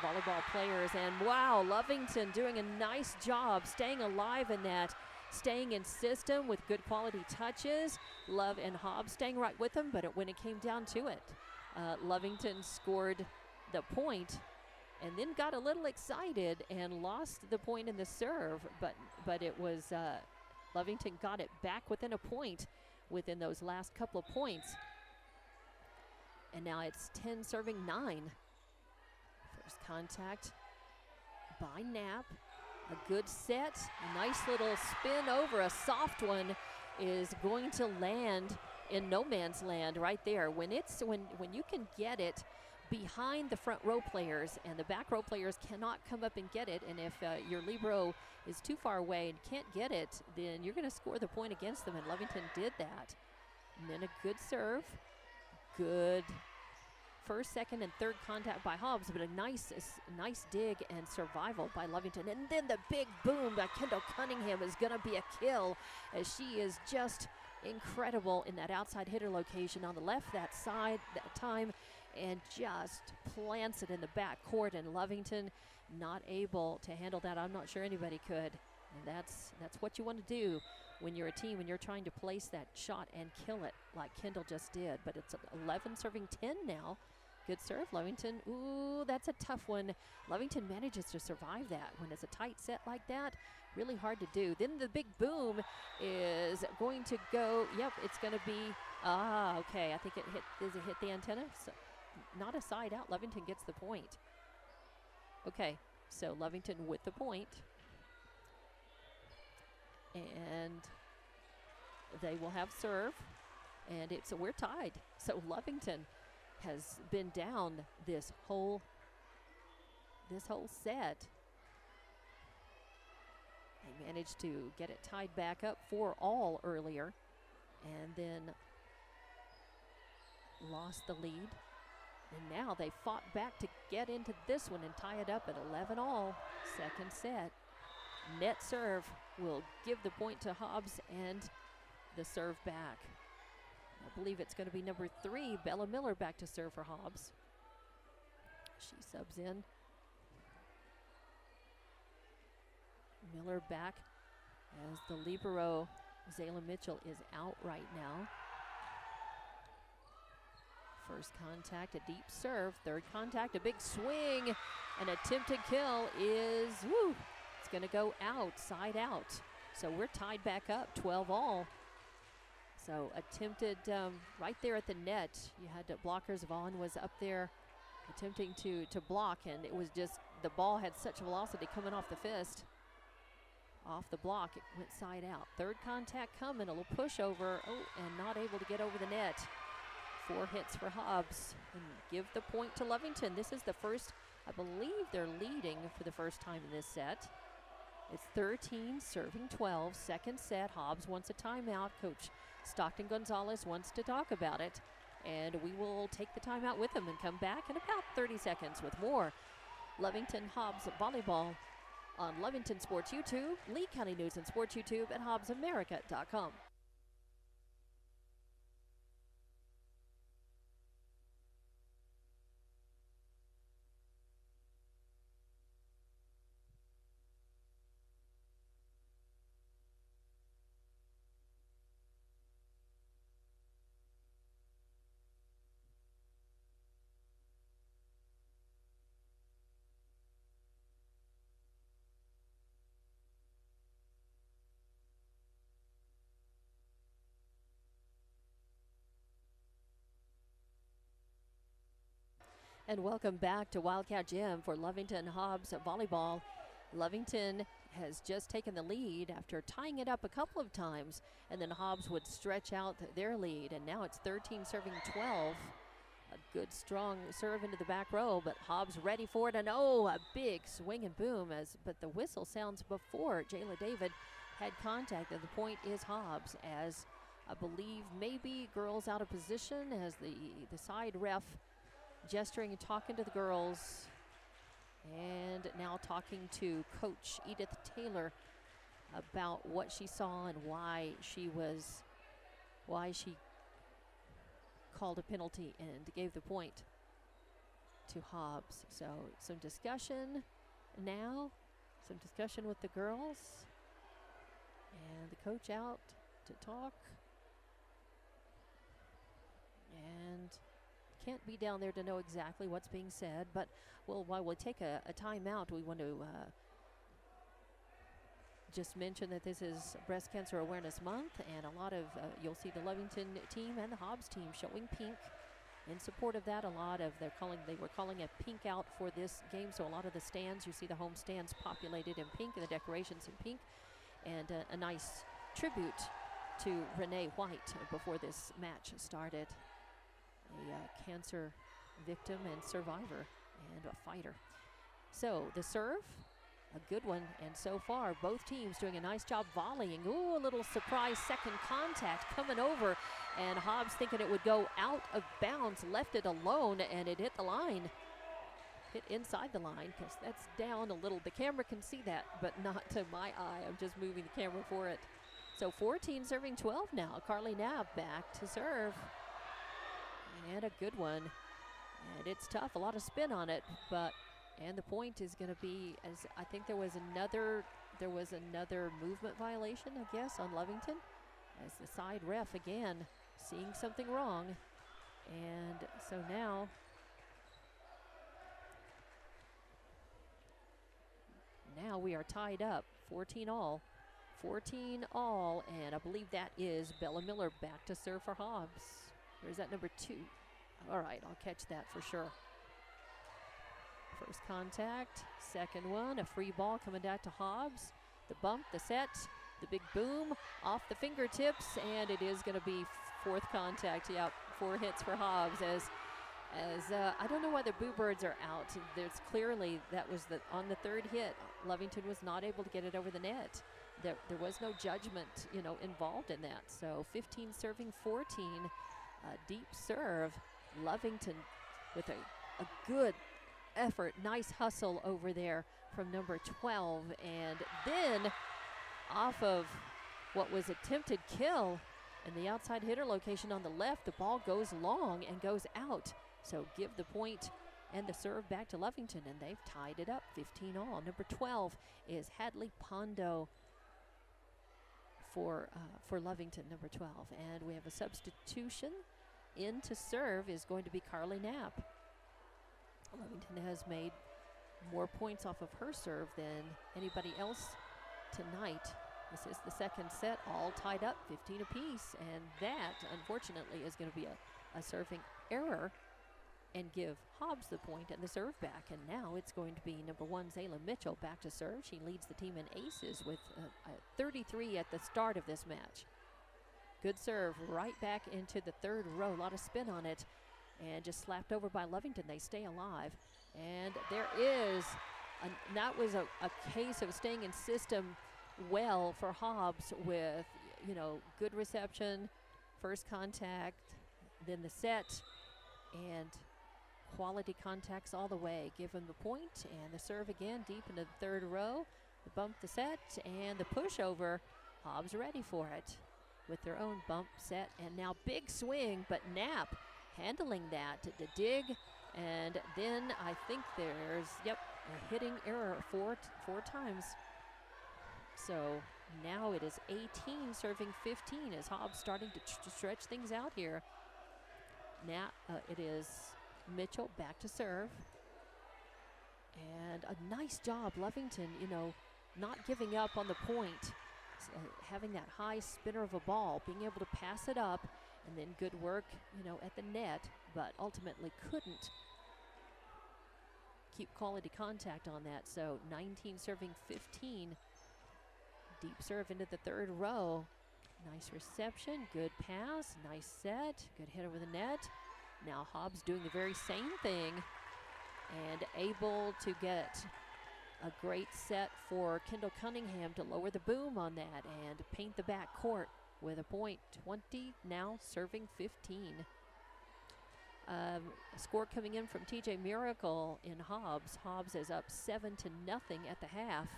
volleyball players. And wow, Lovington doing a nice job staying alive in that, staying in system with good quality touches. Love and Hobbs staying right with them, but when it came down to it, Lovington scored the point and then got a little excited and lost the point in the serve, but it was Lovington got it back within a point within those last couple of points. And now it's 10 serving 9. First contact by Knapp. A good set, a nice little spin over. A soft one is going to land in no man's land right there. When you can get it behind the front row players, and the back row players cannot come up and get it, and if your libero is too far away and can't get it, then you're going to score the point against them, and Lovington did that. And then a good serve, good first, second, and third contact by Hobbs, but a nice dig and survival by Lovington. And then the big boom by Kendall Cunningham is going to be a kill, as she is just incredible in that outside hitter location on the left, that side, that time, and just plants it in the back court, and Lovington not able to handle that. I'm not sure anybody could. And that's what you want to do when you're a team and you're trying to place that shot and kill it like Kendall just did. But it's 11 serving 10 now. Good serve, Lovington. Ooh, that's a tough one. Lovington manages to survive that. When it's a tight set like that, really hard to do. Then the big boom is going to go, yep, it's going to be, okay, I think it hit the antenna? So, not a side out. Lovington gets the point. Okay, so Lovington with the point. And they will have serve. And we're tied. So Lovington has been down this whole set. They managed to get it tied back up 4-all earlier, and then lost the lead. And now they fought back to get into this one and tie it up at 11-all. Second set. Net serve will give the point to Hobbs, and the serve back. I believe it's going to be number 3, Bella Miller, back to serve for Hobbs. She subs in. Miller back as the libero, Zayla Mitchell, is out right now. First contact, a deep serve. Third contact, a big swing. An attempted kill is, it's going to go out, side out. So we're tied back up, 12-all. So attempted right there at the net. You had blockers. Vaughn was up there attempting to block, and it was just, the ball had such velocity coming off the fist. Off the block, it went side out. Third contact coming, a little pushover. And not able to get over the net. 4 hits for Hobbs, and give the point to Lovington. This is the first, I believe they're leading for the first time in this set. It's 13 serving 12, second set. Hobbs wants a timeout. Coach Stockton Gonzalez wants to talk about it, and we will take the timeout with him and come back in about 30 seconds with more Lovington Hobbs volleyball on Lovington Sports YouTube, Lee County News and Sports YouTube, and HobbsAmerica.com. And welcome back to Wildcat Gym for Lovington Hobbs volleyball. Lovington has just taken the lead after tying it up a couple of times, and then Hobbs would stretch out their lead, and now it's 13 serving 12. A good strong serve into the back row, but Hobbs ready for it, and a big swing and boom, but the whistle sounds before Jayla David had contact, and the point is Hobbs, as I believe maybe girls out of position, as the side ref gesturing and talking to the girls, and now talking to Coach Edith Taylor about what she saw and why she called a penalty and gave the point to Hobbs. So some discussion now, some discussion with the girls, and the coach out to talk, and can't be down there to know exactly what's being said, but while we take a timeout, we want to just mention that this is Breast Cancer Awareness Month, and a lot of, you'll see the Lovington team and the Hobbs team showing pink in support of that. They were calling a pink out for this game, so a lot of the stands, you see the home stands populated in pink and the decorations in pink, and a nice tribute to Renee White before this match started. A cancer victim and survivor and a fighter. So the serve, a good one, and so far both teams doing a nice job volleying. A little surprise second contact coming over, and Hobbs thinking it would go out of bounds, left it alone, and it hit the line. Hit inside the line, because that's down a little. The camera can see that, but not to my eye. I'm just moving the camera for it. So 14 serving 12 now. Carly Knapp back to serve. And a good one, and it's tough, a lot of spin on it, and the point is going to be, as I think there was another movement violation, I guess, on Lovington, as the side ref again seeing something wrong, and so now we are tied up 14 all, and I believe that is Bella Miller back to serve for Hobbs. Or is that number 2? All right, I'll catch that for sure. First contact, second one, a free ball coming back to Hobbs. The bump, the set, the big boom off the fingertips, and it is going to be fourth contact. Yeah, 4 hits for Hobbs, as I don't know why the Boo Birds are out. There's clearly, that was on the third hit. Lovington was not able to get it over the net. There was no judgment, involved in that. So 15 serving 14. Deep serve, Lovington with a good effort, nice hustle over there from number 12, and then off of what was attempted kill in the outside hitter location on the left, the ball goes long and goes out. So give the point and the serve back to Lovington, and they've tied it up 15 all. Number 12 is Hadley Pondo for Lovington, number 12. And we have a substitution. In to serve is going to be Carly Knapp. Lovington has made more points off of her serve than anybody else tonight. This is the second set, all tied up, 15 apiece, and that, unfortunately, is going to be a serving error and give Hobbs the point and the serve back. And now it's going to be number 1, Zayla Mitchell, back to serve. She leads the team in aces with 33 at the start of this match. Good serve right back into the third row. A lot of spin on it, and just slapped over by Lovington. They stay alive. And there is, that was a case of staying in system well for Hobbs with, good reception, first contact, then the set, and quality contacts all the way. Give him the point, and the serve again deep into the third row. bump the set and the pushover. Hobbs ready for it with their own bump set, and now big swing, but Knapp handling that to dig, and then I think there's, a hitting error four times. So now it is 18 serving 15 as Hobbs starting to stretch things out here. Now it is Mitchell back to serve. And a nice job, Lovington, not giving up on the point. Having that high spinner of a ball, being able to pass it up, and then good work, at the net, but ultimately couldn't keep quality contact on that. So 19 serving 15. Deep serve into the third row. Nice reception, good pass, nice set, good hit over the net. Now Hobbs doing the very same thing and able to get a great set for Kendall Cunningham to lower the boom on that and paint the back court with a point. 20 now serving 15. A score coming in from TJ Miracle in Hobbs. Hobbs is up 7-0 at the half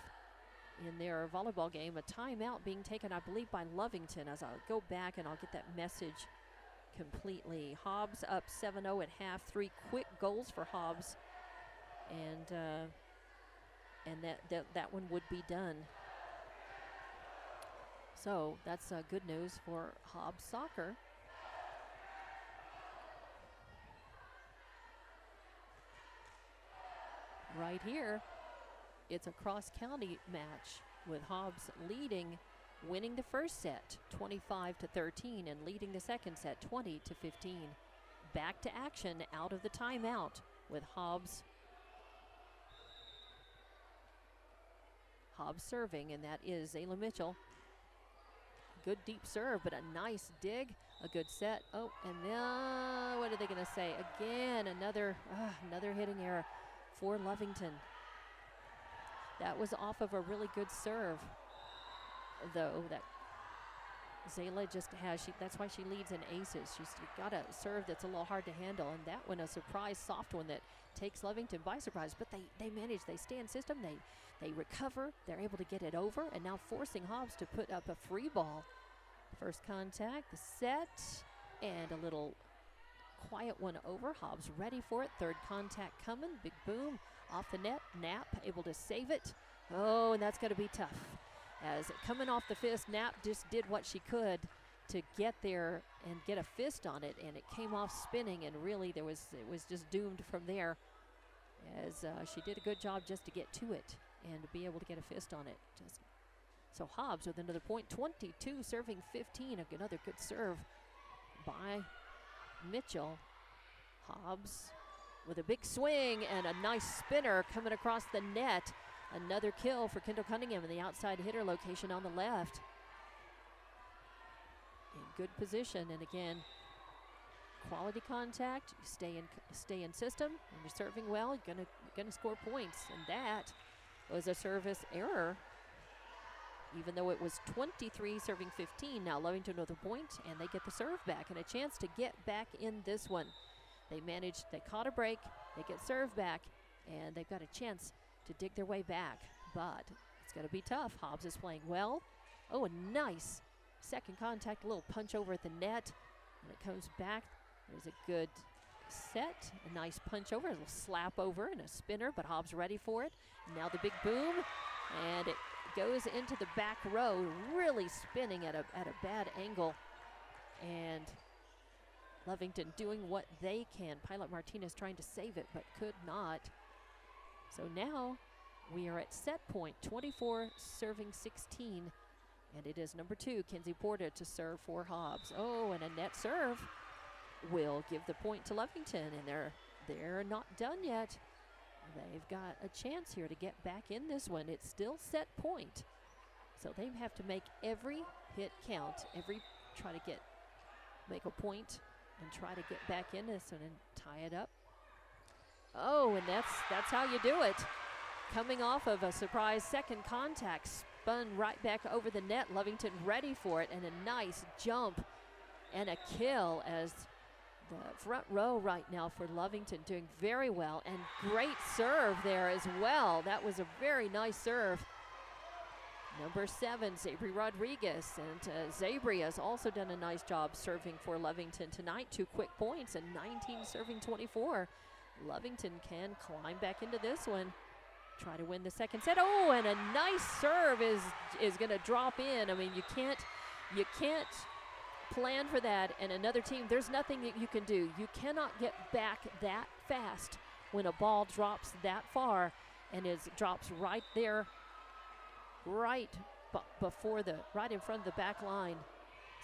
in their volleyball game. A timeout being taken, I believe, by Lovington, as I'll go back and I'll get that message completely. Hobbs up 7-0 at half. 3 quick goals for Hobbs, and that one would be done. So that's good news for Hobbs soccer. Right here, it's a cross-county match with Hobbs leading, winning the first set 25-13 and leading the second set 20-15. Back to action out of the timeout with Hobbs serving, and that is Ayla Mitchell. Good deep serve, but a nice dig, a good set. Oh, and then what are they going to say? Again, another hitting error for Lovington. That was off of a really good serve, though, that Zayla just has. That's why she leads in aces. She's got a serve that's a little hard to handle, and that one, a surprise soft one that takes Lovington by surprise. But they manage, they stay in system, they recover, they're able to get it over, and now forcing Hobbs to put up a free ball. First contact, the set, and a little quiet one over. Hobbs ready for it. Third contact coming, big boom off the net. Knapp able to save it. Oh, and that's going to be tough. As coming off the fist, Knapp just did what she could to get there and get a fist on it, and it came off spinning, and really it was just doomed from there, as she did a good job just to get to it and to be able to get a fist on it. So Hobbs with another point, 22 serving 15. Another good serve by Mitchell. Hobbs with a big swing and a nice spinner coming across the net. Another kill for Kendall Cunningham in the outside hitter location on the left. In good position, and again, quality contact. You stay in system, and you're serving well. You're gonna score points, and that was a service error. Even though it was 23 serving 15, now Lovington with a point, and they get the serve back and a chance to get back in this one. They caught a break, they get serve back, and they've got a chance to dig their way back, but it's going to be tough. Hobbs is playing well. Oh, a nice second contact, a little punch over at the net, and it comes back. There's a good set, a nice punch over, a little slap over and a spinner, but Hobbs ready for it. Now the big boom, and it goes into the back row, really spinning at a bad angle, and Lovington doing what they can. Pilot Martinez trying to save it, but could not. So now we are at set point, 24 serving 16, and it is number 2, Kenzie Porter, to serve for Hobbs. Oh, and a net serve will give the point to Lovington, and they're not done yet. They've got a chance here to get back in this one. It's still set point, so they have to make every hit count, try to make a point and try to get back in this one and tie it up. Oh, and that's how you do it. Coming off of a surprise second contact, spun right back over the net. Lovington ready for it, and a nice jump and a kill, as the front row right now for Lovington doing very well, and great serve there as well. That was a very nice serve Number 7, Zabri Rodriguez. And Zabri has also done a nice job serving for Lovington tonight. 2 quick points and 19 serving 24. Lovington can climb back into this one. Try to win the second set. Oh, and a nice serve is going to drop in. I mean, you can't plan for that. And another team, there's nothing that you can do. You cannot get back that fast when a ball drops that far, and it drops right there, right in front of the back line.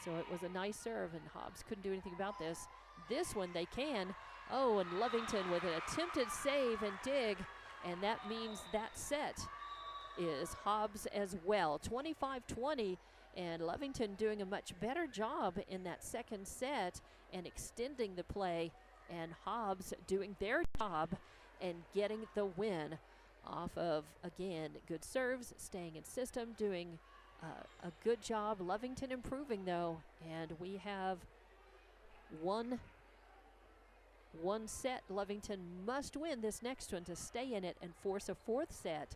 So it was a nice serve, and Hobbs couldn't do anything about this. This one they can. Oh, and Lovington with an attempted save and dig, and that means that set is Hobbs as well. 25-20, and Lovington doing a much better job in that second set and extending the play, and Hobbs doing their job and getting the win off of, again, good serves, staying in system, doing a good job. Lovington improving, though, and we have one set. Lovington must win this next one to stay in it and force a 4th set.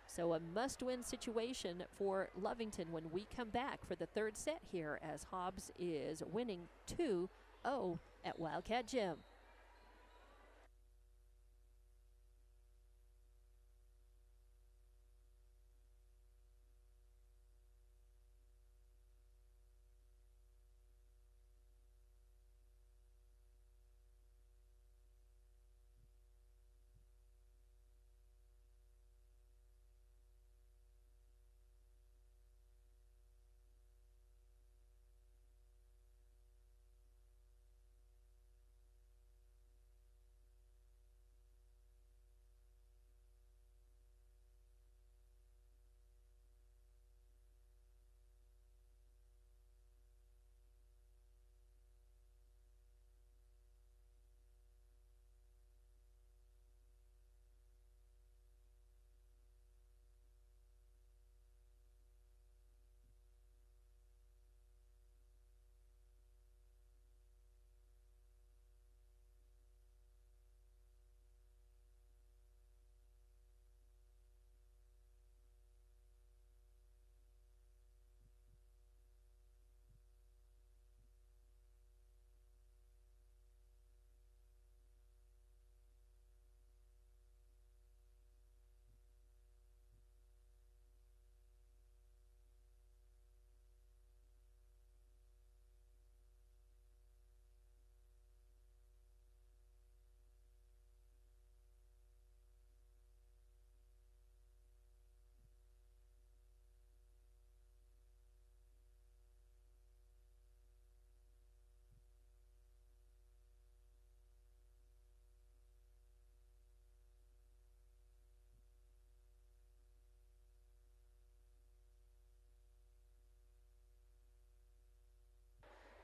So a must-win situation for Lovington when we come back for the 3rd set here, as Hobbs is winning 2-0 at Wildcat Gym.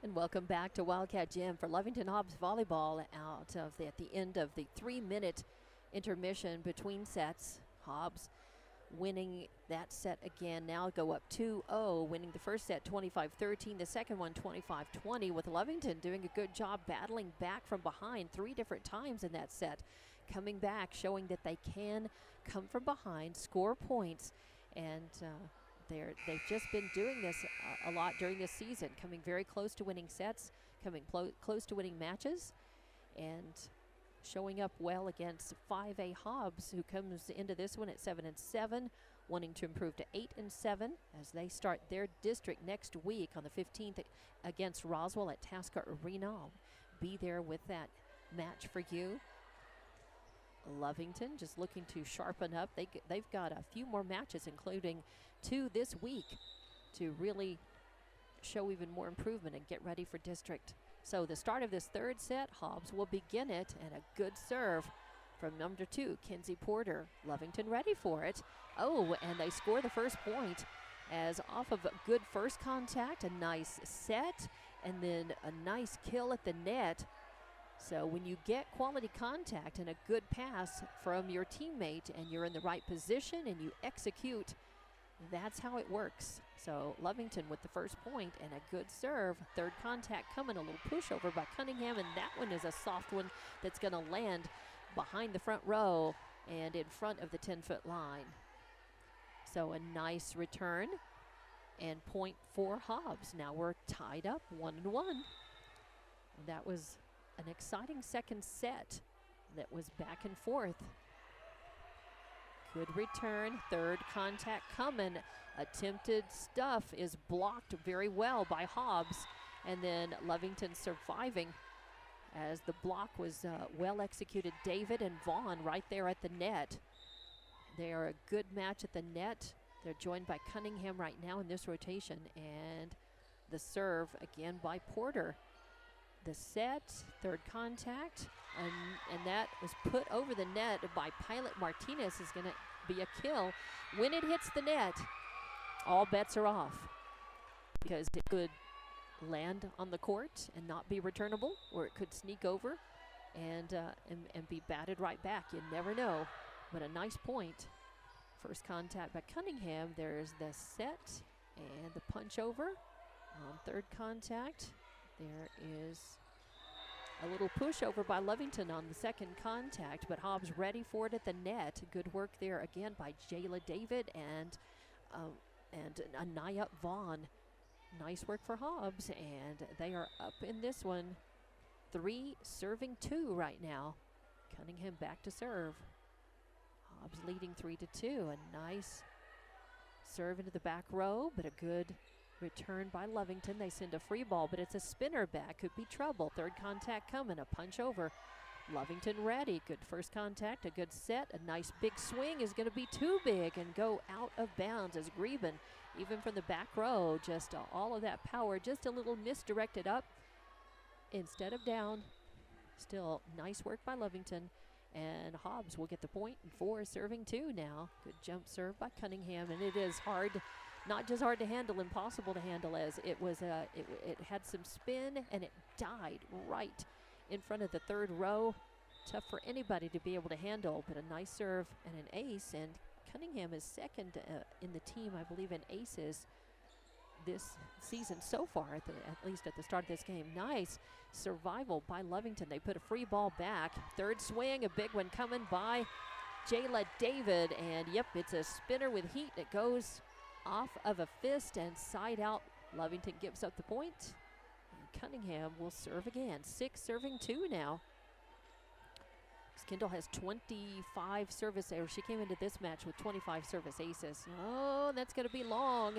And welcome back to Wildcat Gym for Lovington Hobbs volleyball at the end of the 3-minute intermission between sets. Hobbs winning that set again. Now go up 2-0, winning the first set 25-13, the second one 25-20, with Lovington doing a good job battling back from behind 3 different times in that set. Coming back, showing that they can come from behind, score points, and they've just been doing this a lot during this season, coming very close to winning sets, coming close to winning matches, and showing up well against 5A Hobbs, who comes into this one at 7-7, wanting to improve to 8-7 as they start their district next week on the 15th against Roswell at Tasca Arena. I'll be there with that match for you. Lovington just looking to sharpen up. They've got a few more matches, including 2 this week, to really show even more improvement and get ready for district. So the start of this 3rd set, Hobbs will begin it, and a good serve from number 2, Kenzie Porter. Lovington ready for it. Oh, and they score the first point as off of a good first contact, a nice set, and then a nice kill at the net. So when you get quality contact and a good pass from your teammate and you're in the right position and you execute, that's how it works. So Lovington with the first point and a good serve. 3rd contact coming, a little pushover by Cunningham, and that one is a soft one that's going to land behind the front row and in front of the 10-foot line. So a nice return and point for Hobbs. Now we're tied up 1-1. That was an exciting second set that was back and forth. Good return, third contact coming. Attempted stuff is blocked very well by Hobbs, and then Lovington surviving as the block was well executed. David and Vaughn right there at the net. They are a good match at the net. They're joined by Cunningham right now in this rotation, and the serve again by Porter. The set, third contact, and that was put over the net by Pilot Martinez. Is going to be a kill. When it hits the net, all bets are off, because it could land on the court and not be returnable, or it could sneak over and be batted right back. You never know, but a nice point. First contact by Cunningham. There's the set and the punch over on third contact. There is a little pushover by Lovington on the second contact, but Hobbs ready for it at the net. Good work there again by Jayla David and Anaya Vaughn. Nice work for Hobbs, and they are up in this one. 3 serving 2 right now. Cunningham back to serve. Hobbs leading 3-2. A nice serve into the back row, but a good return by Lovington. They send a free ball, but it's a spinner back. Could be trouble. Third contact coming. A punch over. Lovington ready. Good first contact. A good set. A nice big swing is going to be too big and go out of bounds as Greben, even from the back row, just all of that power, just a little misdirected up instead of down. Still nice work by Lovington, and Hobbs will get the point. 4 serving 2 now. Good jump serve by Cunningham, and it is hard, not just hard to handle, impossible to handle, as it was it had some spin and it died right in front of the third row. Tough for anybody to be able to handle, but a nice serve and an ace, and Cunningham is second in the team, I believe, in aces this season so far, at least at the start of this game. Nice survival by Lovington. They put a free ball back. Third swing, a big one coming by Jayla David, and yep, it's a spinner with heat. It goes off of a fist and side out. Lovington gives up the point, and Cunningham will serve again. 6 serving 2 now. Kendall has 25 service errors. She came into this match with 25 service aces. Oh, that's going to be long.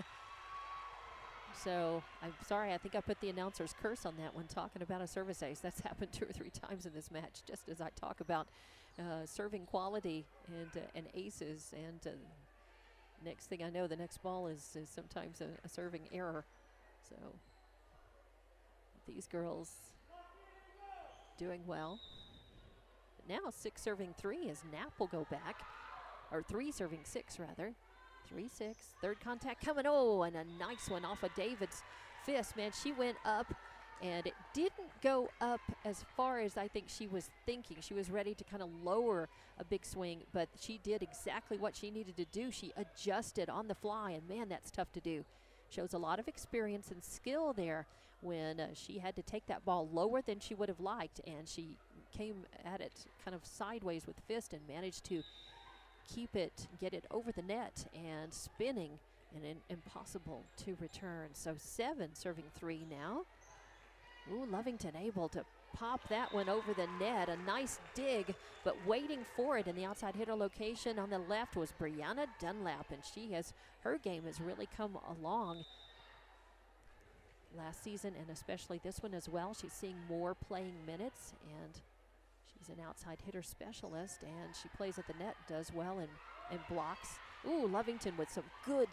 So I'm sorry, I think I put the announcer's curse on that one, talking about a service ace. That's happened 2 or 3 times in this match, just as I talk about serving quality and aces. And next thing I know, the next ball is sometimes a serving error. So these girls doing well. Now 6 serving 3 as Knapp will go back, or 3 serving 6 rather. 3-6, third contact coming. Oh, and a nice one off of David's fist. Man, she went up, and it didn't go up as far as I think she was thinking. She was ready to kind of lower a big swing, but she did exactly what she needed to do. She adjusted on the fly, and man, that's tough to do. Shows a lot of experience and skill there when she had to take that ball lower than she would have liked, and she came at it kind of sideways with fist and managed to keep it, get it over the net and spinning, and impossible to return. So 7 serving 3 now. Ooh, Lovington able to pop that one over the net. A nice dig, but waiting for it in the outside hitter location on the left was Brianna Dunlap, and her game has really come along last season, and especially this one as well. She's seeing more playing minutes, and she's an outside hitter specialist, and she plays at the net, does well and blocks. Ooh, Lovington with some good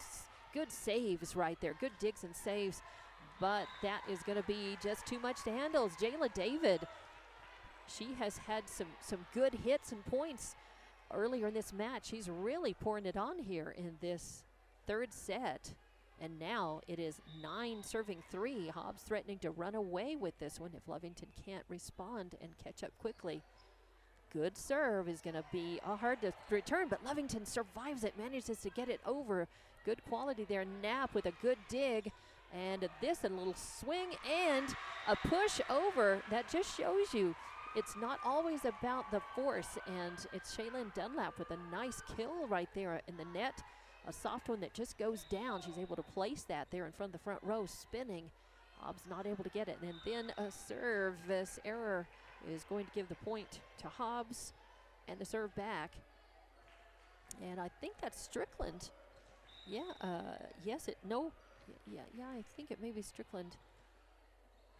saves right there. Good digs and saves, but that is going to be just too much to handle. Jayla David, she has had some good hits and points earlier in this match. She's really pouring it on here in this third set. And now it is 9 serving 3. Hobbs threatening to run away with this one if Lovington can't respond and catch up quickly. Good serve is going to be hard to return, but Lovington survives it, manages to get it over. Good quality there. Knapp with a good dig, and a little swing and a push over. That just shows you it's not always about the force, and it's Shaylin Dunlap with a nice kill right there in the net. a soft one that just goes down. She's able to place that there in front of the front row, spinning. Hobbs not able to get it. And then a service error is going to give the point to Hobbs, and the serve back. And I think that's Strickland. Yeah, yes, I think it may be Strickland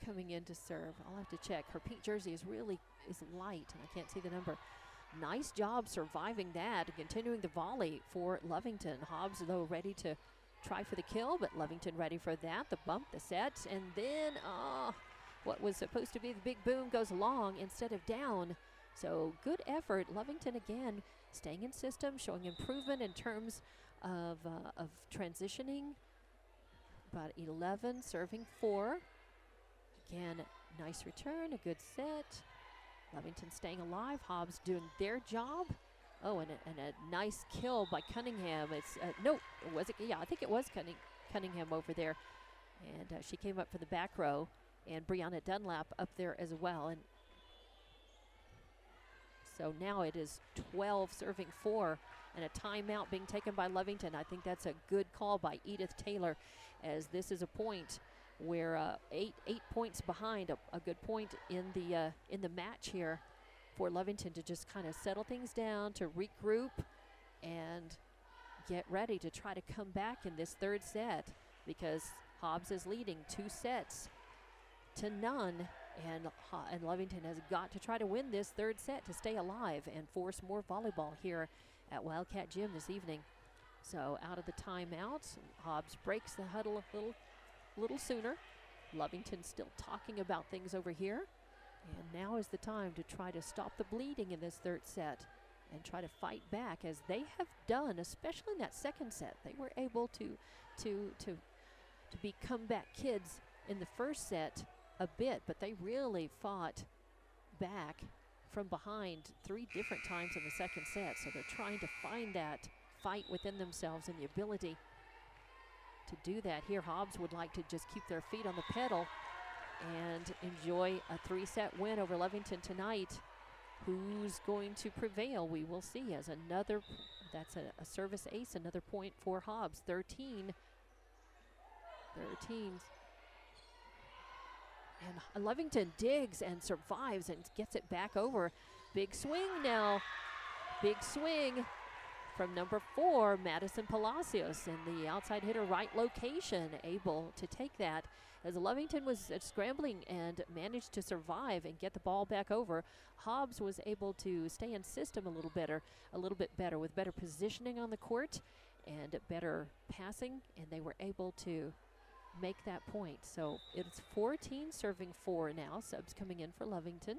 coming in to serve. I'll have to check. Her pink jersey is light, and I can't see the number. Nice job surviving that and continuing the volley for Lovington. Hobbs, though, ready to try for the kill, but Lovington ready for that. The bump, the set, and then what was supposed to be the big boom goes long instead of down. So good effort. Lovington again staying in system, showing improvement in terms of transitioning. About 11, serving 4. Again, nice return, a good set. Lovington staying alive. Hobbs doing their job. Oh, and a nice kill by Cunningham. It's no, was it? Yeah, I think it was Cunningham over there, and she came up for the back row, and Brianna Dunlap up there as well. And so now it is 12 serving 4, and a timeout being taken by Lovington. I think that's a good call by Edith Taylor, as this is a point where 8 points behind, a good point in the match here for Lovington to just kind of settle things down, to regroup and get ready to try to come back in this third set, because Hobbs is leading 2-0, and Lovington has got to try to win this third set to stay alive and force more volleyball here at Wildcat Gym this evening. So out of the timeout, Hobbs breaks the huddle a little sooner. Lovington still talking about things over here. And now is the time to try to stop the bleeding in this third set and try to fight back, as they have done, especially in that second set. They were able to be comeback kids in the first set a bit, but they really fought back from behind 3 different times in the second set. So they're trying to find that fight within themselves and the ability to do that. Here, Hobbs would like to just keep their feet on the pedal and enjoy a 3-set win over Lovington tonight. Who's going to prevail? We will see, as that's a service ace, another point for Hobbs. 13. And Lovington digs and survives and gets it back over. Big swing now. Big swing from number 4, Madison Palacios, in the outside hitter right location, able to take that, as Lovington was scrambling and managed to survive and get the ball back over. Hobbs was able to stay in system a little bit better with better positioning on the court and better passing, and they were able to make that point. So it's 14 serving 4 now. Subs coming in for Lovington.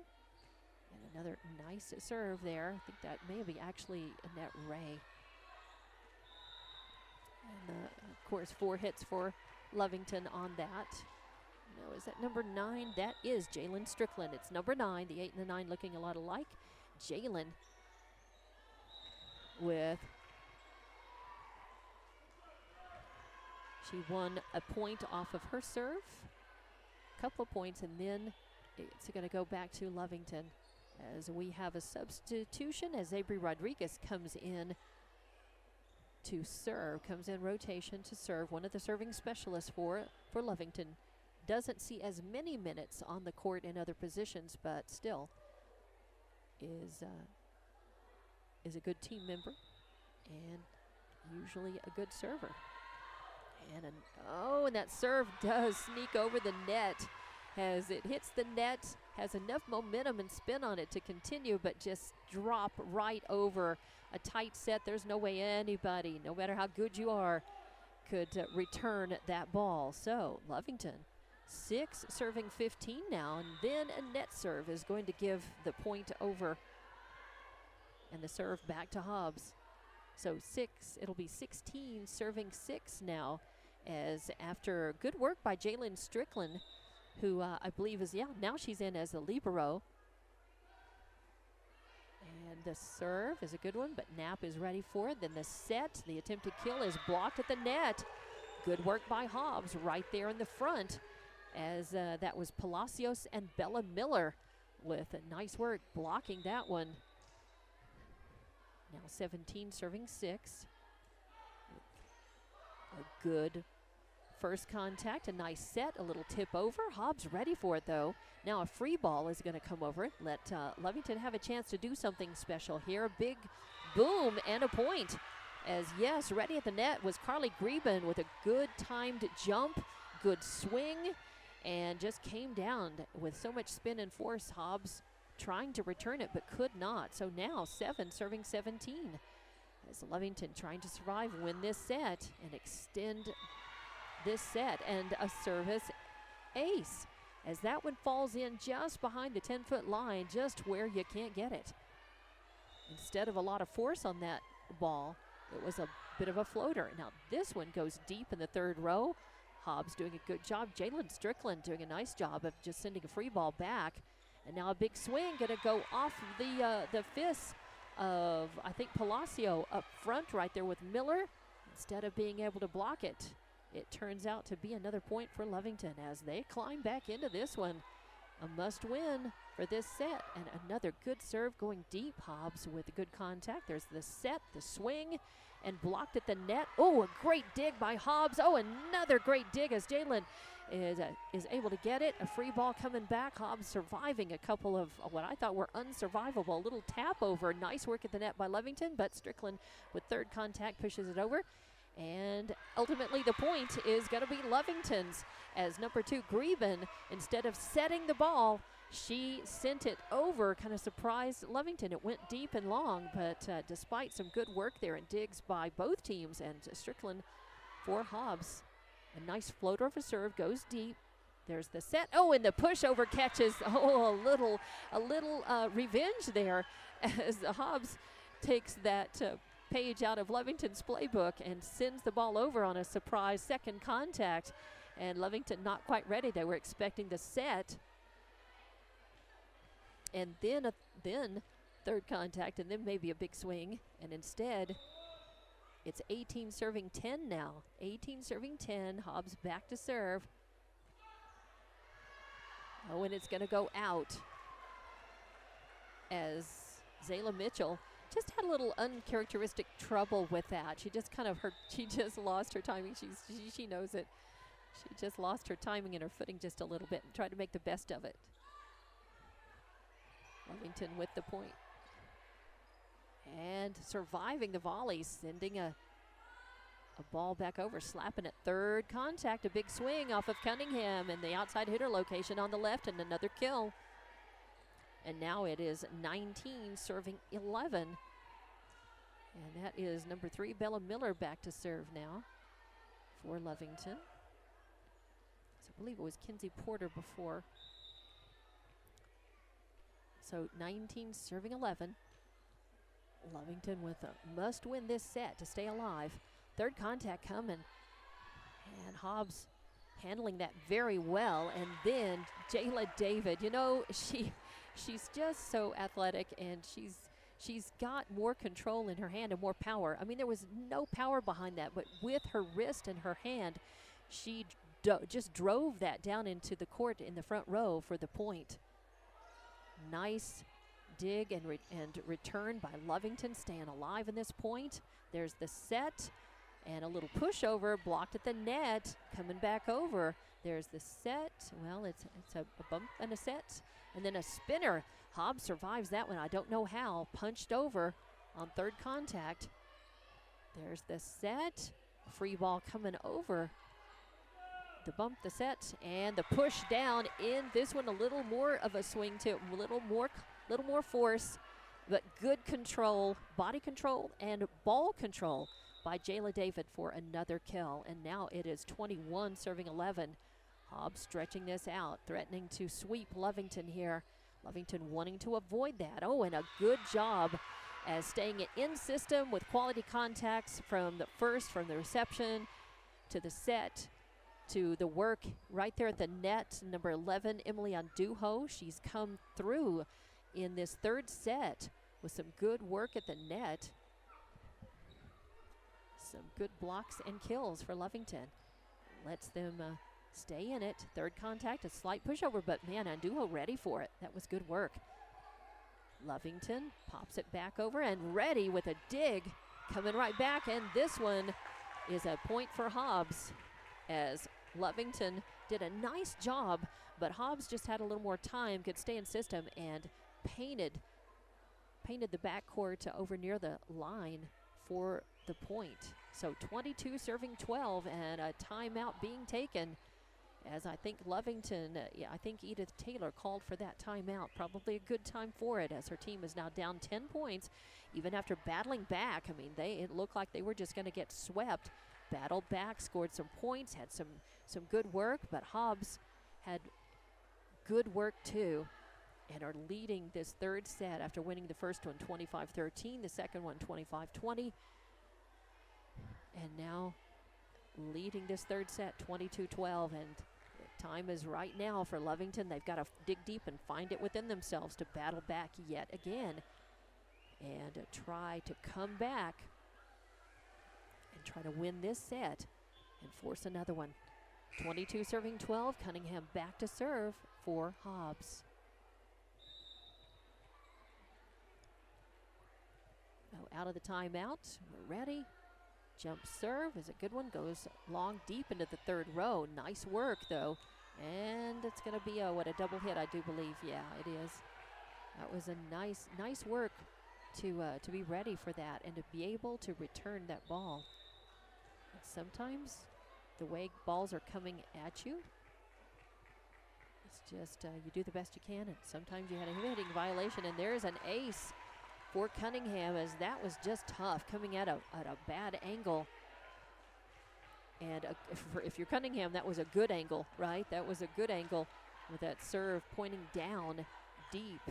And another nice serve there. I think that may be actually Annette Ray. And of course, 4 hits for Lovington on that. No, is that number 9? That is Jalen Strickland. It's number 9, the 8 and the 9 looking a lot alike. Jalen she won a point off of her serve, a couple of points, and then it's going to go back to Lovington, as we have a substitution as Avery Rodriguez comes in to serve, comes in rotation to serve, one of the serving specialists for Lovington. Doesn't see as many minutes on the court in other positions, but still is a good team member and usually a good server. And that serve does sneak over the net, as it hits the net, has enough momentum and spin on it to continue, but just drop right over a tight set. There's no way anybody, no matter how good you are, could return that ball. So Lovington 6 serving 15 now, and then a net serve is going to give the point over, and the serve back to Hobbs. So it'll be 16 serving 6 now, as after good work by Jalen Strickland, who I believe is, now she's in as a libero. And the serve is a good one, but Knapp is ready for it. Then the set, the attempted kill is blocked at the net. Good work by Hobbs right there in the front, as that was Palacios and Bella Miller with a nice work blocking that one. Now 17 serving 6. A good first contact, a nice set, a little tip over. Hobbs ready for it though. Now a free ball is going to come over. Let Lovington have a chance to do something special here. A big boom and a point. As yes, ready at the net was Carly Greben with a good timed jump, good swing, and just came down with so much spin and force. Hobbs trying to return it but could not. So now 7 serving 17. As Lovington trying to survive, win this set and extend this set, and a service ace as that one falls in just behind the 10-foot line, just where you can't get it. Instead of a lot of force on that ball, it was a bit of a floater. Now this one goes deep in the third row. Hobbs doing a good job. Jalen Strickland doing a nice job of just sending a free ball back. And now a big swing gonna go off the fists of, I think, Palacio up front right there with Miller. Instead of being able to block it, it turns out to be another point for Lovington as they climb back into this one. A must win for this set, and another good serve going deep. Hobbs with a good contact. There's the set, the swing, and blocked at the net. Oh, a great dig by Hobbs. Oh, another great dig as Jalen is able to get it. A free ball coming back. Hobbs surviving a couple of what I thought were unsurvivable. A little tap over. Nice work at the net by Lovington, but Strickland with third contact pushes it over. And ultimately the point is going to be Lovington's, as number 2 Greben, instead of setting the ball, she sent it over, kind of surprised Lovington. It went deep and long, but despite some good work there and digs by both teams, and Strickland for Hobbs. A nice floater of a serve, goes deep. There's the set. Oh, and the pushover catches. Oh, a little revenge there as Hobbs takes that page out of Lovington's playbook and sends the ball over on a surprise second contact. And Lovington not quite ready. They were expecting the set, and then third contact, and then maybe a big swing. And instead, it's 18 serving 10 now. 18 serving 10. Hobbs back to serve. Oh, and it's going to go out as Zayla Mitchell just had a little uncharacteristic trouble with that. She just kind of she just lost her timing. She knows it. She just lost her timing and her footing just a little bit and tried to make the best of it. Lovington with the point. And surviving the volley, sending a ball back over, slapping it. Third contact, a big swing off of Cunningham and the outside hitter location on the left, and another kill. And now it is 19 serving 11. And that is number 3, Bella Miller, back to serve now for Lovington. So I believe it was Kinsey Porter before. So 19 serving 11. Lovington with a must win this set to stay alive. Third contact coming. And Hobbs handling that very well. And then Jayla David, you know, she's just so athletic, and she's got more control in her hand and more power. I mean, there was no power behind that, but with her wrist and her hand, she just drove that down into the court in the front row for the point. Nice dig and return by Lovington, staying alive in this point. There's the set and a little pushover, blocked at the net, coming back over. There's the set. Well, it's a bump and a set. And then a spinner. Hobbs survives that one. I don't know how. Punched over on third contact. There's the set. Free ball coming over. The bump, the set, and the push down in this one. A little more of a swing to it, a little more force, but good control, body control and ball control by Jayla David for another kill. And now it is 21 serving 11. Hobbs stretching this out, threatening to sweep Lovington here. Lovington wanting to avoid that. Oh, and a good job as staying in system with quality contacts from the reception to the set to the work right there at the net. Number 11, Emily Andujo. She's come through in this third set with some good work at the net. Some good blocks and kills for Lovington. Lets them stay in it. Third contact, a slight pushover, but man, Andujo ready for it. That was good work. Lovington pops it back over and ready with a dig. Coming right back, and this one is a point for Hobbs, as Lovington did a nice job, but Hobbs just had a little more time, could stay in system, and painted the backcourt over near the line for the point. So 22 serving 12, and a timeout being taken, as I think Lovington, I think Edith Taylor called for that timeout. Probably a good time for it, as her team is now down 10 points, even after battling back. I mean, it looked like they were just going to get swept. Battled back, scored some points, had some good work, but Hobbs had good work too, and are leading this third set after winning the first one 25-13, the second one 25-20, and now leading this third set 22-12. And the time is right now for Lovington. They've got to dig deep and find it within themselves to battle back yet again and try to come back and try to win this set and force another one. 22 serving 12, Cunningham back to serve for Hobbs. Oh, out of the timeout, we're ready. Jump serve is a good one, goes long deep into the third row. Nice work though, and it's gonna be a double hit, I do believe. Yeah, it is. That was a nice work to be ready for that and to be able to return that ball. And sometimes the way balls are coming at you, it's just you do the best you can, and sometimes you had a hitting violation, and there's an ace for Cunningham, as that was just tough, coming at a bad angle. And if you're Cunningham, that was a good angle, right? That was a good angle with that serve pointing down deep.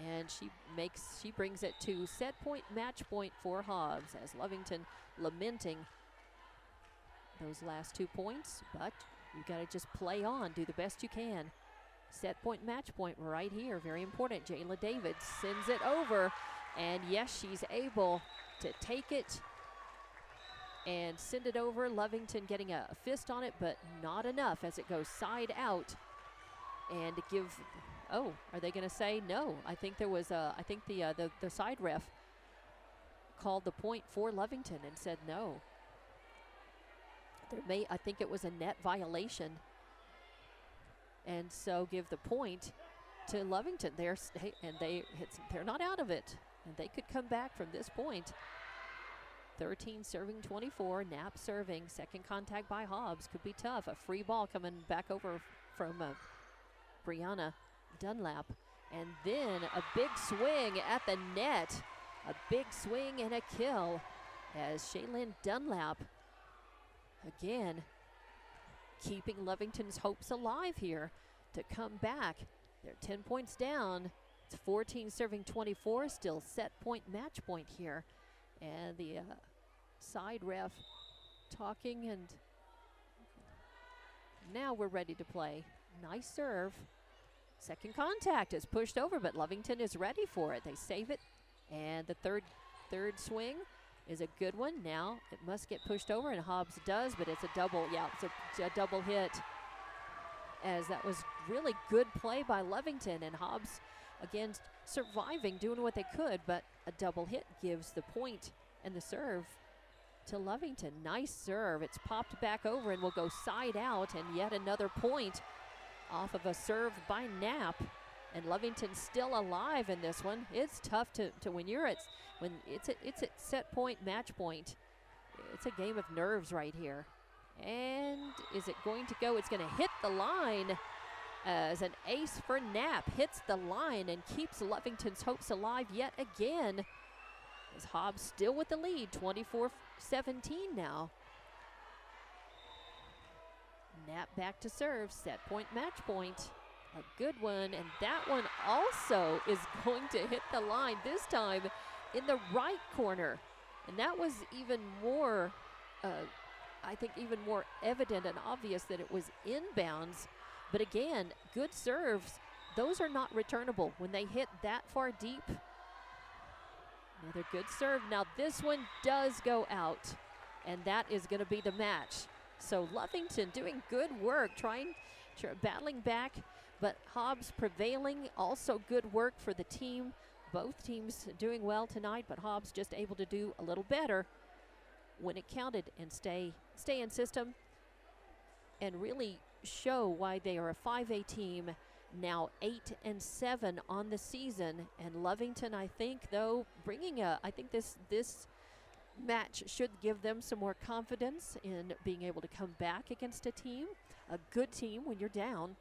And she brings it to set point, match point for Hobbs, as Lovington lamenting those last 2 points, but you got to just play on, do the best you can. Set point, match point right here, very important. Jayla David sends it over, and yes, she's able to take it and send it over. Lovington getting a fist on it, but not enough, as it goes side out. And to give, oh, are they going to say no? I think there was I think the side ref called the point for Lovington and said no. I think it was a net violation, and so give the point to Lovington. They're not out of it, and they could come back from this point. 13 serving 24, Knapp serving. Second contact by Hobbs could be tough. A free ball coming back over from Brianna Dunlap, and then a big swing at the net. A big swing and a kill, as Shaylin Dunlap again keeping Lovington's hopes alive here to come back. They're 10 points down. It's 14 serving 24, still set point, match point here. And the side ref talking, and now we're ready to play. Nice serve. Second contact is pushed over, but Lovington is ready for it. They save it, and the third swing is a good one. Now it must get pushed over, and Hobbs does, but it's a double. Yeah, it's a double hit, as that was really good play by Lovington, and Hobbs again surviving, doing what they could, but a double hit gives the point and the serve to Lovington. Nice serve. It's popped back over and will go side out, and yet another point off of a serve by Knapp. And Lovington still alive in this one. It's tough to when it's at set point, match point. It's a game of nerves right here. And is it going to go? It's going to hit the line, as an ace for Knapp hits the line and keeps Lovington's hopes alive yet again. As Hobbs still with the lead, 24-17 now. Knapp back to serve, set point, match point. A good one, and that one also is going to hit the line, this time in the right corner. And that was even more, I think even more evident and obvious that it was inbounds. But again, good serves. Those are not returnable when they hit that far deep. Another good serve. Now this one does go out, and that is going to be the match. So Lovington doing good work, battling back, but Hobbs prevailing. Also good work for the team. Both teams doing well tonight, but Hobbs just able to do a little better. when it counted and stay in system and really show why they are a 5A team, now 8-7 on the season. And Lovington, I think, though, I think this match should give them some more confidence in being able to come back against a good team when you're down.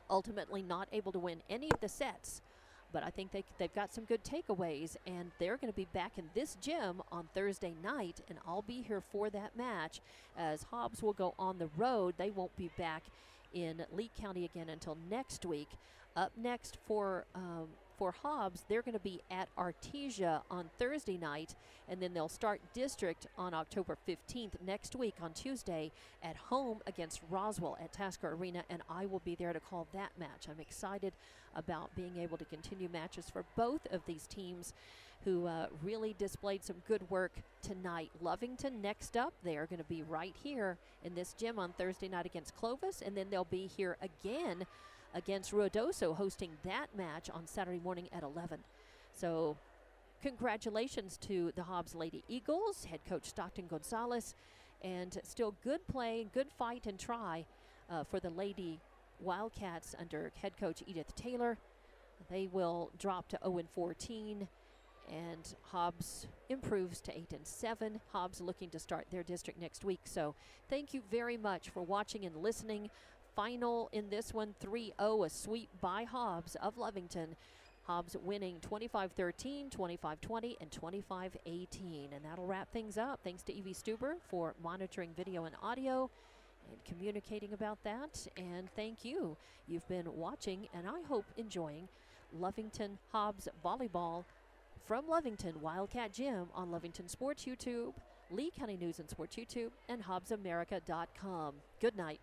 Ultimately not able to win any of the sets, but I think they've got some good takeaways, and they're going to be back in this gym on Thursday night, and I'll be here for that match as Hobbs will go on the road. They won't be back in Lee County again until next week. Up next for Hobbs, they're going to be at Artesia on Thursday night, and then they'll start district on October 15th next week on Tuesday at home against Roswell at Tasker Arena, and I will be there to call that match. I'm excited about being able to continue matches for both of these teams who really displayed some good work tonight. Lovington next up. They are going to be right here in this gym on Thursday night against Clovis, and then they'll be here again against Ruidoso, hosting that match on Saturday morning at 11. So congratulations to the Hobbs Lady Eagles, head coach Stockton Gonzalez, and still good play, good fight and try for the Lady Wildcats under head coach Edith Taylor. They will drop to 0-14, and Hobbs improves to 8-7. Hobbs looking to start their district next week. So thank you very much for watching and listening. Final in this one, 3-0, a sweep by Hobbs of Lovington. Hobbs winning 25-13, 25-20, and 25-18. And that'll wrap things up. Thanks to Evie Stuber for monitoring video and audio and communicating about that. And thank you. You've been watching, and I hope enjoying, Lovington Hobbs Volleyball from Lovington Wildcat Gym on Lovington Sports YouTube, Lee County News and Sports YouTube, and HobbsAmerica.com. Good night.